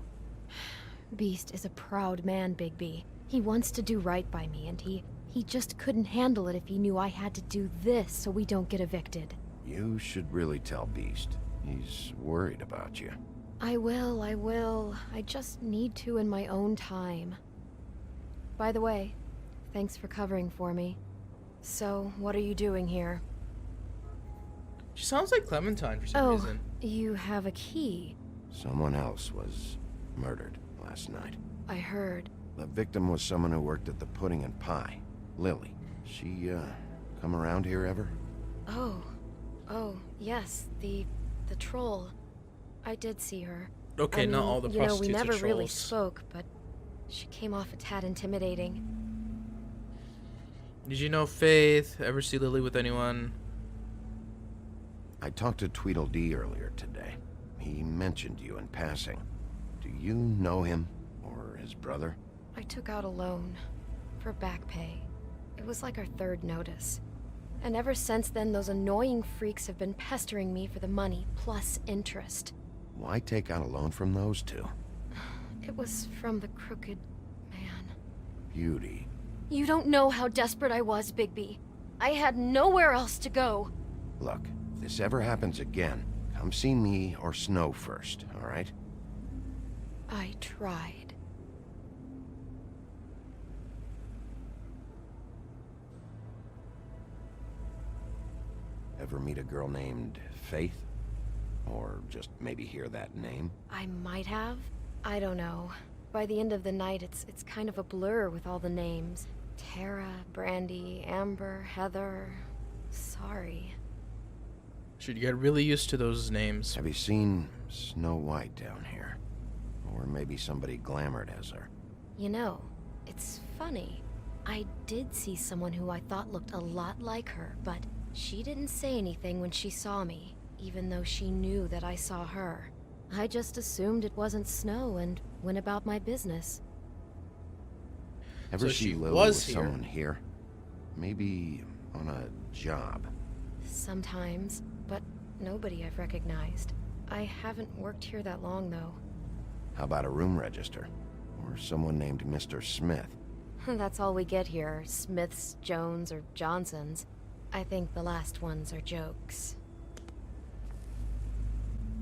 Beast is a proud man, Bigby. He wants to do right by me, and he just couldn't handle it if he knew I had to do this so we don't get evicted. You should really tell Beast. He's worried about you. I will. I just need to in my own time. By the way, thanks for covering for me. So, what are you doing here? She sounds like Clementine for some reason. You have a key. Someone else was murdered last night. I heard. The victim was someone who worked at the Pudding and Pie. Lily. She, come around here ever? Oh, yes, the troll. I did see her. Okay, I mean, not all the you know, prostitutes we are never really trolls. spoke, but she came off a tad intimidating. Did you know Faith? Ever see Lily with anyone? I talked to Tweedledee earlier today. He mentioned you in passing. Do you know him? Or his brother? I took out a loan for back pay. It was like our third notice. And ever since then, those annoying freaks have been pestering me for the money, plus interest. Why take out a loan from those two? It was from the crooked man. Beauty. You don't know how desperate I was, Bigby. I had nowhere else to go. Look, if this ever happens again, come see me or Snow first, alright? I tried. Ever meet a girl named Faith? Or just maybe hear that name? I might have. I don't know. By the end of the night, it's kind of a blur with all the names. Tara, Brandy, Amber, Heather. Sorry. Should get really used to those names. Have you seen Snow White down here? Or maybe somebody glamoured as her? You know, it's funny. I did see someone who I thought looked a lot like her, but she didn't say anything when she saw me, even though she knew that I saw her. I just assumed it wasn't snow and went about my business. Ever So see she Lily was with here. someone here? Maybe on a job. Sometimes, but nobody I've recognized. I haven't worked here that long, though. How about a room register? Or someone named Mr. Smith? That's all we get here, Smiths, Jones, or Johnsons. I think the last ones are jokes.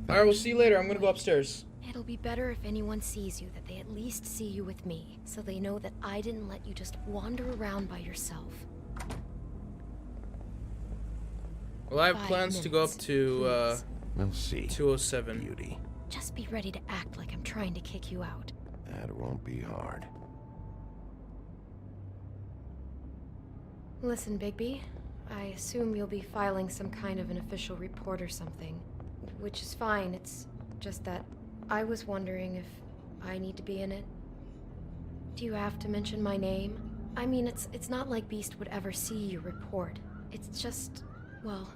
Alright, we'll see you later. I'm gonna go upstairs. It'll be better if anyone sees you that they at least see you with me, so they know that I didn't let you just wander around by yourself. Well, I have 5 plans to go up minutes, to, We'll see. 207. Beauty. Just be ready to act like I'm trying to kick you out. That won't be hard. Listen, Bigby, I assume you'll be filing some kind of an official report or something. Which is fine, it's just that I was wondering if I need to be in it. Do you have to mention my name? I mean, it's not like Beast would ever see your report. It's just, well,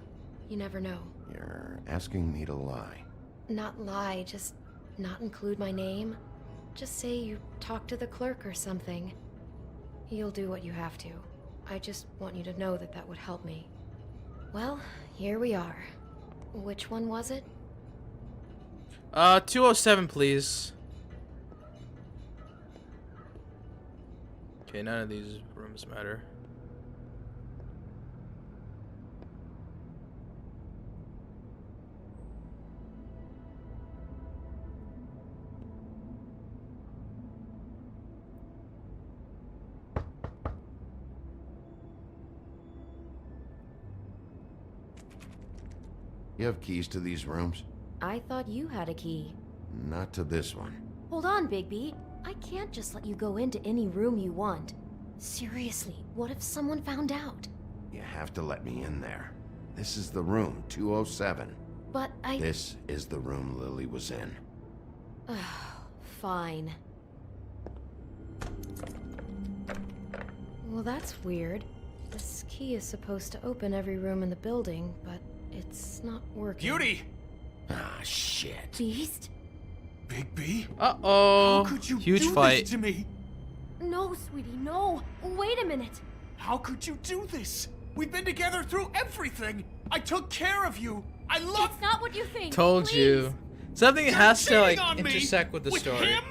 you never know. You're asking me to lie. Not lie, just not include my name. Just say you talked to the clerk or something. You'll do what you have to. I just want you to know that that would help me. Well, here we are. Which one was it? 207, please. Okay, none of these rooms matter. You have keys to these rooms? I thought you had a key. Not to this one. Hold on, Bigby. I can't just let you go into any room you want. Seriously, what if someone found out? You have to let me in there. This is the room, 207. But This is the room Lily was in. Fine. Well, that's weird. This key is supposed to open every room in the building, but it's not working. Beauty! Ah, shit. Beast? Bigby? Uh-oh. How could you Huge do fight. this to me? No, sweetie, no. Wait a minute. How could you do this? We've been together through everything. I took care of you. I love. It's not what you think. Told Please. you. Something You're has to, like, cheating on me intersect with the story. Him?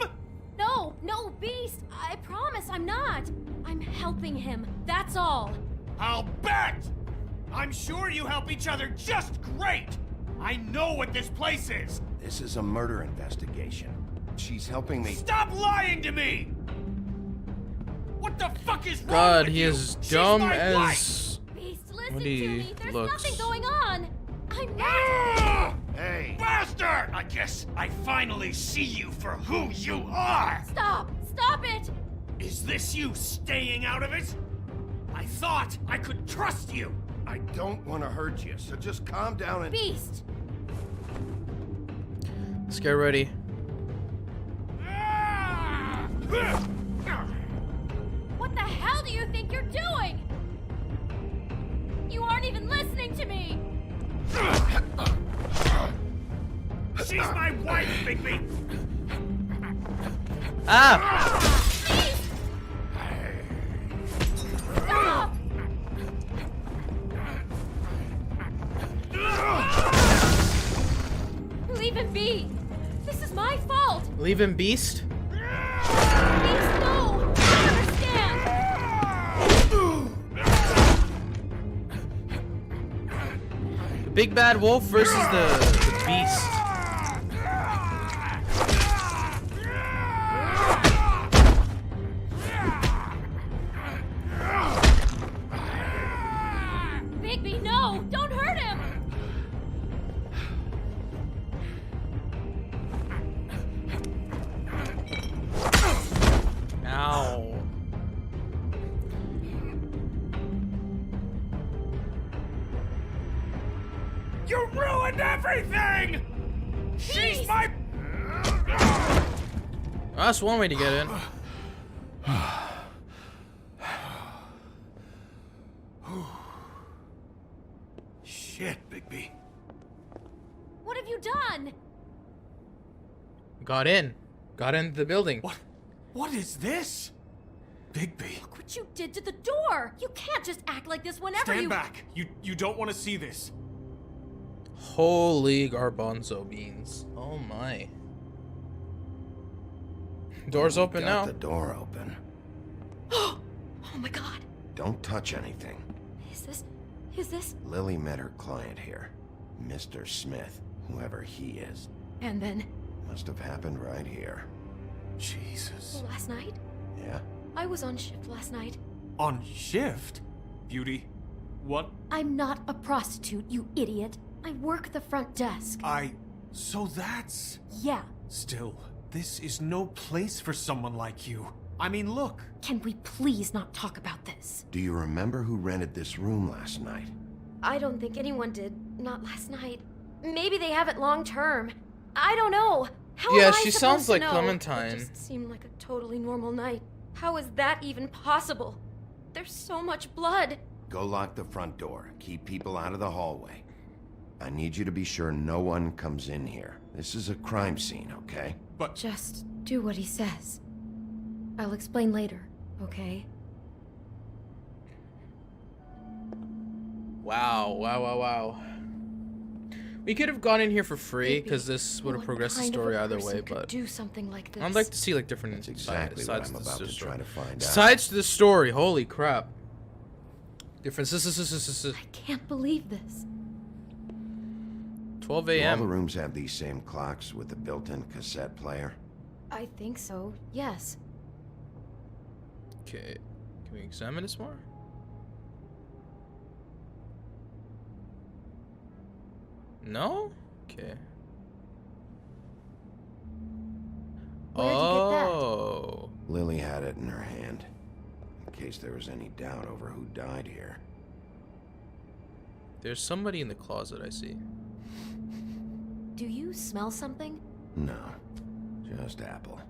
No, no, Beast. I promise I'm not. I'm helping him. That's all. I'll bet. I'm sure you help each other just great. I know what this place is. This is a murder investigation. She's helping me. Stop lying to me. What the fuck is wrong God, with he you? is She's dumb my as wife. Beast, listen what to he me. There's looks. nothing going on. I'm not. Ah! Hey! Bastard! I guess I finally see you for who you are. Stop. Stop it. Is this you staying out of it? I thought I could trust you. I don't want to hurt you, so just calm down and... Beast. Let's get ready. What the hell do you think you're doing? You aren't even listening to me. She's my wife, Bigby. Ah! Stop. Leave him be. This is my fault. Leave him, Beast. Beast, no. I understand. The big bad wolf versus the beast. Bigby, no. Don't hurt him. Ow. You ruined everything. She's my. That's one way to get in. Shit, Bigby. What have you done? got in the building. What is this? Bigby. Look what you did to the door! You can't just act like this whenever Stand back. You don't want to see this. Holy garbanzo beans. Oh my. Door's open now. The door open. Oh my god. Don't touch anything. Is this? Lily met her client here, Mr. Smith, whoever he is. And then? Must have happened right here. Jesus. Last night? Yeah? I was on shift last night. On shift? Beauty, what? I'm not a prostitute, you idiot. I work the front desk. So that's... Yeah. Still, this is no place for someone like you. I mean, look. Can we please not talk about this? Do you remember who rented this room last night? I don't think anyone did. Not last night. Maybe they have it long term. I don't know. How am I she supposed sounds to like know? Clementine. It just seemed like a totally normal night. How is that even possible? There's so much blood. Go lock the front door. Keep people out of the hallway. I need you to be sure no one comes in here. This is a crime scene, okay? But... Just do what he says. I'll explain later, okay? Wow. We could have gone in here for free because this would have progressed the story either way, but do something like this. I'd like to see like different exactly sides what I'm about to try to find out. Sides to the story. Holy crap. Different. I can't believe this. 12 Do all a.m. the rooms have these same clocks with the built-in cassette player? I think so, yes. Okay. Can we examine this more? No? Okay. Where'd you get that? Lily had it in her hand, in case there was any doubt over who died here. There's somebody in the closet, I see. Do you smell something? No, just apple.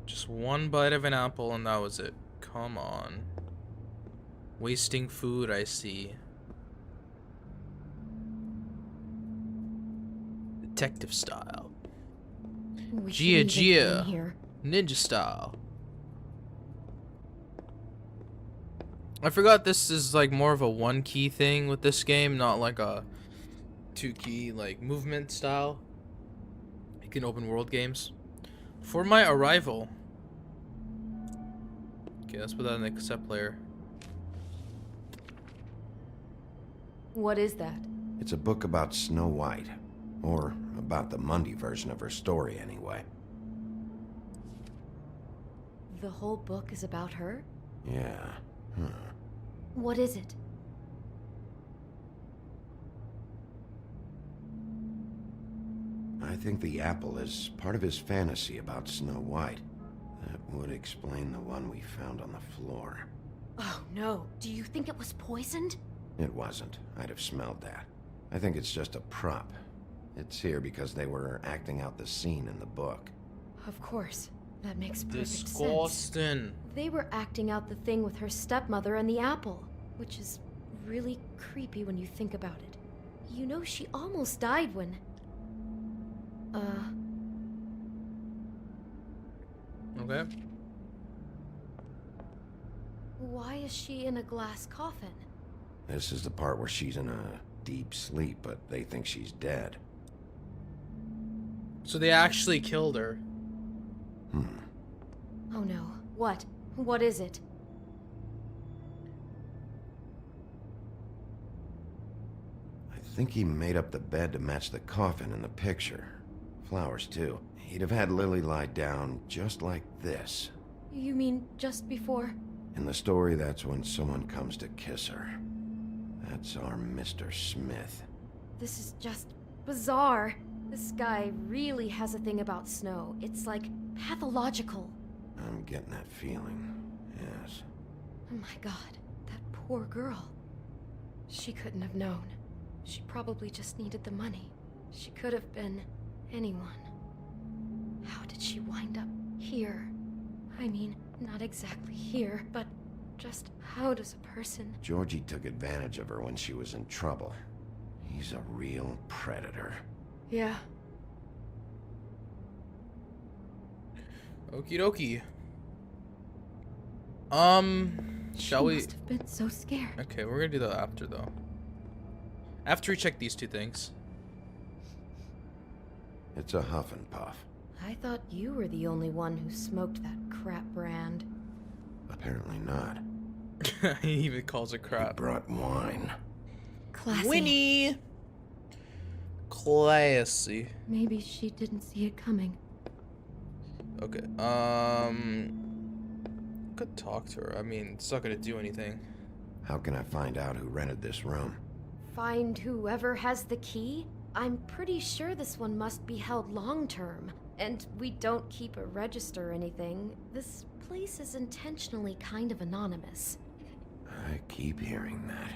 Just one bite of an apple and that was it. Come on. Wasting food, I see. Detective style. Gia. Ninja style. I forgot this is like more of a one key thing with this game, not like a two key like movement style. You can open world games. For my arrival. Okay, let's put that in the cassette player. What is that? It's a book about Snow White. Or about the Mundy version of her story, anyway. The whole book is about her? Yeah. Huh. What is it? I think the apple is part of his fantasy about Snow White. That would explain the one we found on the floor. Oh no, do you think it was poisoned? It wasn't. I'd have smelled that. I think it's just a prop. It's here because they were acting out the scene in the book. Of course. That makes perfect sense. Disgusting. They were acting out the thing with her stepmother and the apple, which is really creepy when you think about it. You know, she almost died when... Okay. Why is she in a glass coffin? This is the part where she's in a deep sleep, but they think she's dead. So they actually killed her. Oh no. What? What is it? I think he made up the bed to match the coffin in the picture. Flowers, too. He'd have had Lily lie down just like this. You mean just before? In the story, that's when someone comes to kiss her. That's our Mr. Smith. This is just bizarre. This guy really has a thing about Snow. It's like pathological. I'm getting that feeling, yes. Oh my god, that poor girl. She couldn't have known. She probably just needed the money. She could have been anyone. How did she wind up here? I mean, not exactly here, but just how does a person... Georgie took advantage of her when she was in trouble. He's a real predator. Yeah. Okie dokie. Shall we? Must have been so scared. Okay, we're gonna do that after though. After we check these two things. It's a huff and puff. I thought you were the only one who smoked that crap brand. Apparently not. He even calls it crap. Brought wine. Classy. Winnie. Classy. Maybe she didn't see it coming. Okay. Could talk to her. I mean, it's not gonna do anything. How can I find out who rented this room? Find whoever has the key? I'm pretty sure this one must be held long-term. And we don't keep a register or anything. This place is intentionally kind of anonymous. I keep hearing that.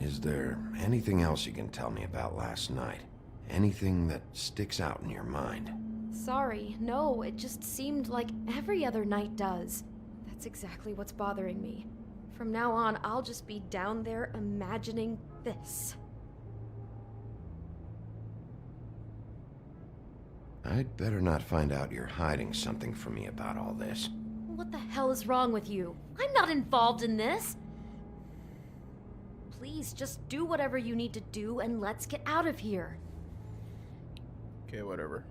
Is there anything else you can tell me about last night? Anything that sticks out in your mind? Sorry, no, it just seemed like every other night does. That's exactly what's bothering me. From now on, I'll just be down there imagining this. I'd better not find out you're hiding something from me about all this. What the hell is wrong with you? I'm not involved in this. Please, just do whatever you need to do and let's get out of here. Okay, whatever.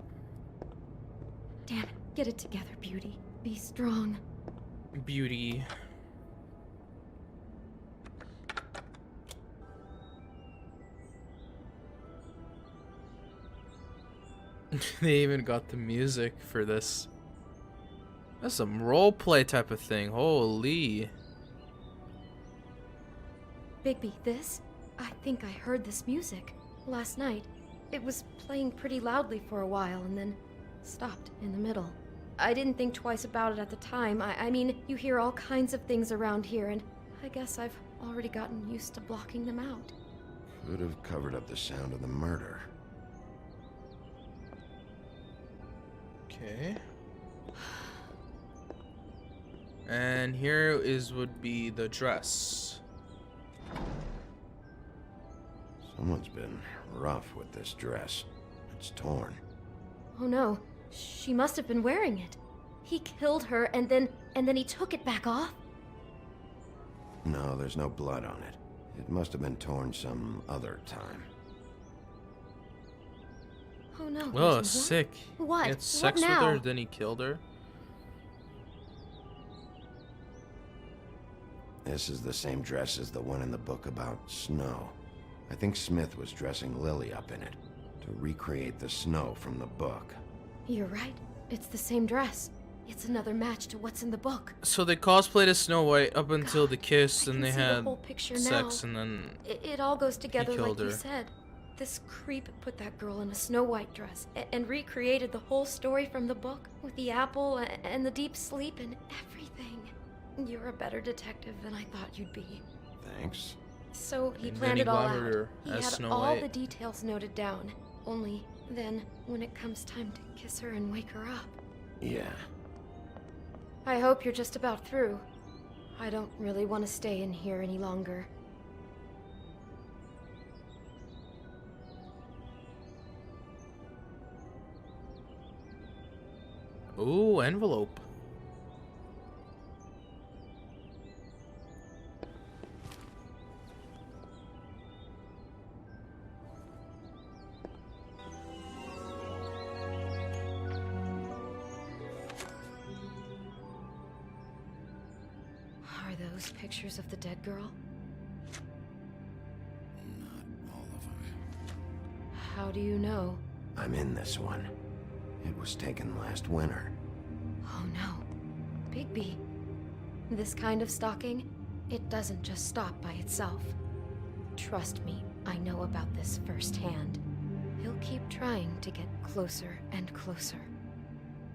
Damn it, get it together, Beauty. Be strong. Beauty. They even got the music for this. That's some roleplay type of thing. Holy. Bigby, this? I think I heard this music last night. It was playing pretty loudly for a while and then stopped in the middle. I didn't think twice about it at the time. I mean, you hear all kinds of things around here, and I guess I've already gotten used to blocking them out. Could have covered up the sound of the murder. Okay. And here would be the dress. Someone's been rough with this dress. It's torn. Oh no, she must have been wearing it. He killed her and then he took it back off? No, there's no blood on it. It must have been torn some other time. Oh no. Oh, there's sick. What? He had sex What with now? her, then he killed her. This is the same dress as the one in the book about snow. I think Smith was dressing Lily up in it to recreate the snow from the book. You're right. It's the same dress. It's another match to what's in the book. So they cosplayed as Snow White up until the kiss, and they see the had whole picture sex, now. and then It all goes together like killed you her. said. This creep put that girl in a Snow White dress and recreated the whole story from the book with the apple and the deep sleep and everything. You're a better detective than I thought you'd be. Thanks. So he And then planned he it all glamored out. her He as had Snow all White. the details noted down. Only then, when it comes time to kiss her and wake her up. Yeah. I hope you're just about through. I don't really want to stay in here any longer. ooh, envelope. Are those pictures of the dead girl? Not all of them. How do you know? I'm in this one. It was taken last winter. Oh no. Bigby. This kind of stalking, it doesn't just stop by itself. Trust me, I know about this firsthand. He'll keep trying to get closer and closer.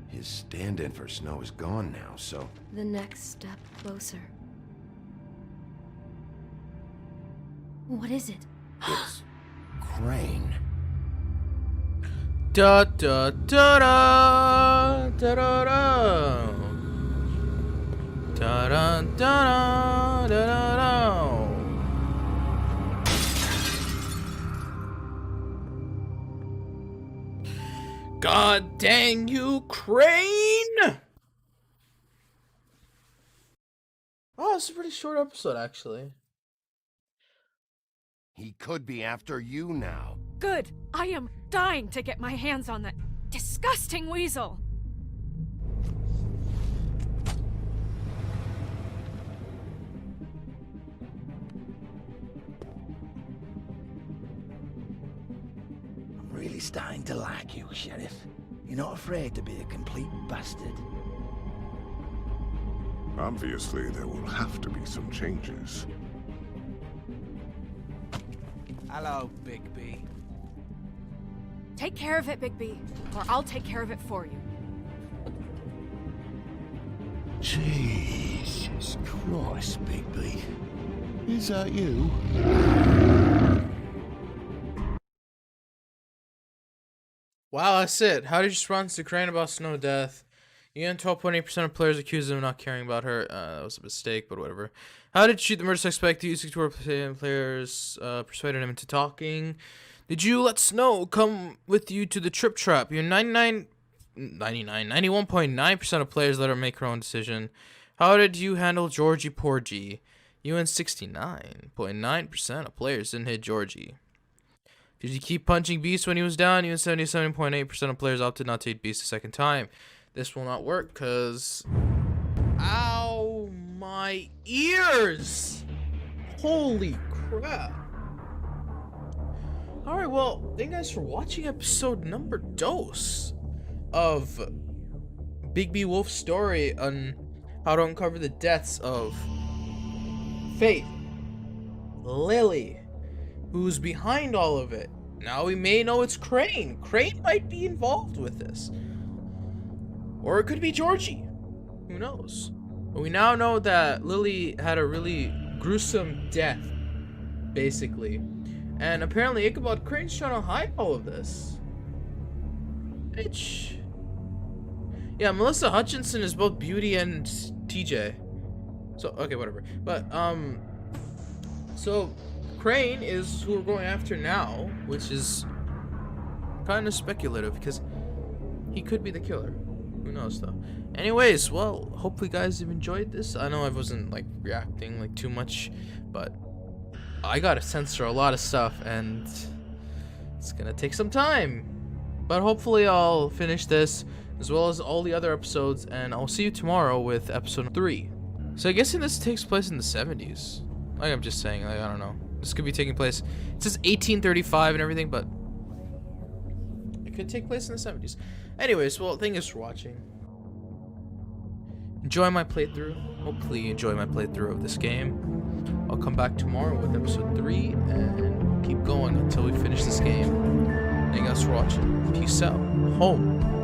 His stand-in for Snow is gone now, so... The next step closer. What is it? It's... Crane. Da da da da da da da da da da da da. God dang you, Crane! Oh, it's a pretty short episode, actually. He could be after you now. Good. I am dying to get my hands on that disgusting weasel. I'm really starting to like you, Sheriff. You're not afraid to be a complete bastard. Obviously, there will have to be some changes. Hello, Bigby. Take care of it, Bigby, or I'll take care of it for you. Jesus Christ, Bigby. Is that you? Wow, that's it. How did you respond to Crane about Snow death? You and 12.8% of players accused him of not caring about her. That was a mistake, but whatever. How did you shoot the murder suspect? You used to players persuaded him into talking. Did you let Snow come with you to the trip trap? You're 91.9% of players let her make her own decision. How did you handle Georgie Porgy? You and 69.9% of players didn't hit Georgie. Did you keep punching Beast when he was down? You and 77.8% of players opted not to hit Beast a second time. This will not work because... Ow, my ears! Holy crap. Alright, well, thank you guys for watching episode number dos of Bigby Wolf's story on how to uncover the deaths of Faith, Lily, who's behind all of it. Now we may know it's Crane. Crane might be involved with this. Or it could be Georgie. Who knows? But we now know that Lily had a really gruesome death, basically. And apparently Ichabod Crane's trying to hide all of this. Bitch. Yeah, Melissa Hutchinson is both Beauty and TJ. So, okay, whatever. But, so Crane is who we're going after now, which is kind of speculative because he could be the killer. Who knows though. Anyways, well, hopefully you guys have enjoyed this. I know I wasn't like reacting like too much, but I gotta censor a lot of stuff and it's gonna take some time. But hopefully I'll finish this as well as all the other episodes, and I'll see you tomorrow with episode 3. So I guess this takes place in the 70s. Like I'm just saying, like, I don't know. This could be taking place, it says 1835 and everything, but it could take place in the 70s. Anyways, well, thank you for watching. Enjoy my playthrough. Hopefully you enjoy my playthrough of this game. I'll come back tomorrow with episode 3 and keep going until we finish this game. Thank you guys for watching. Peace out. Home.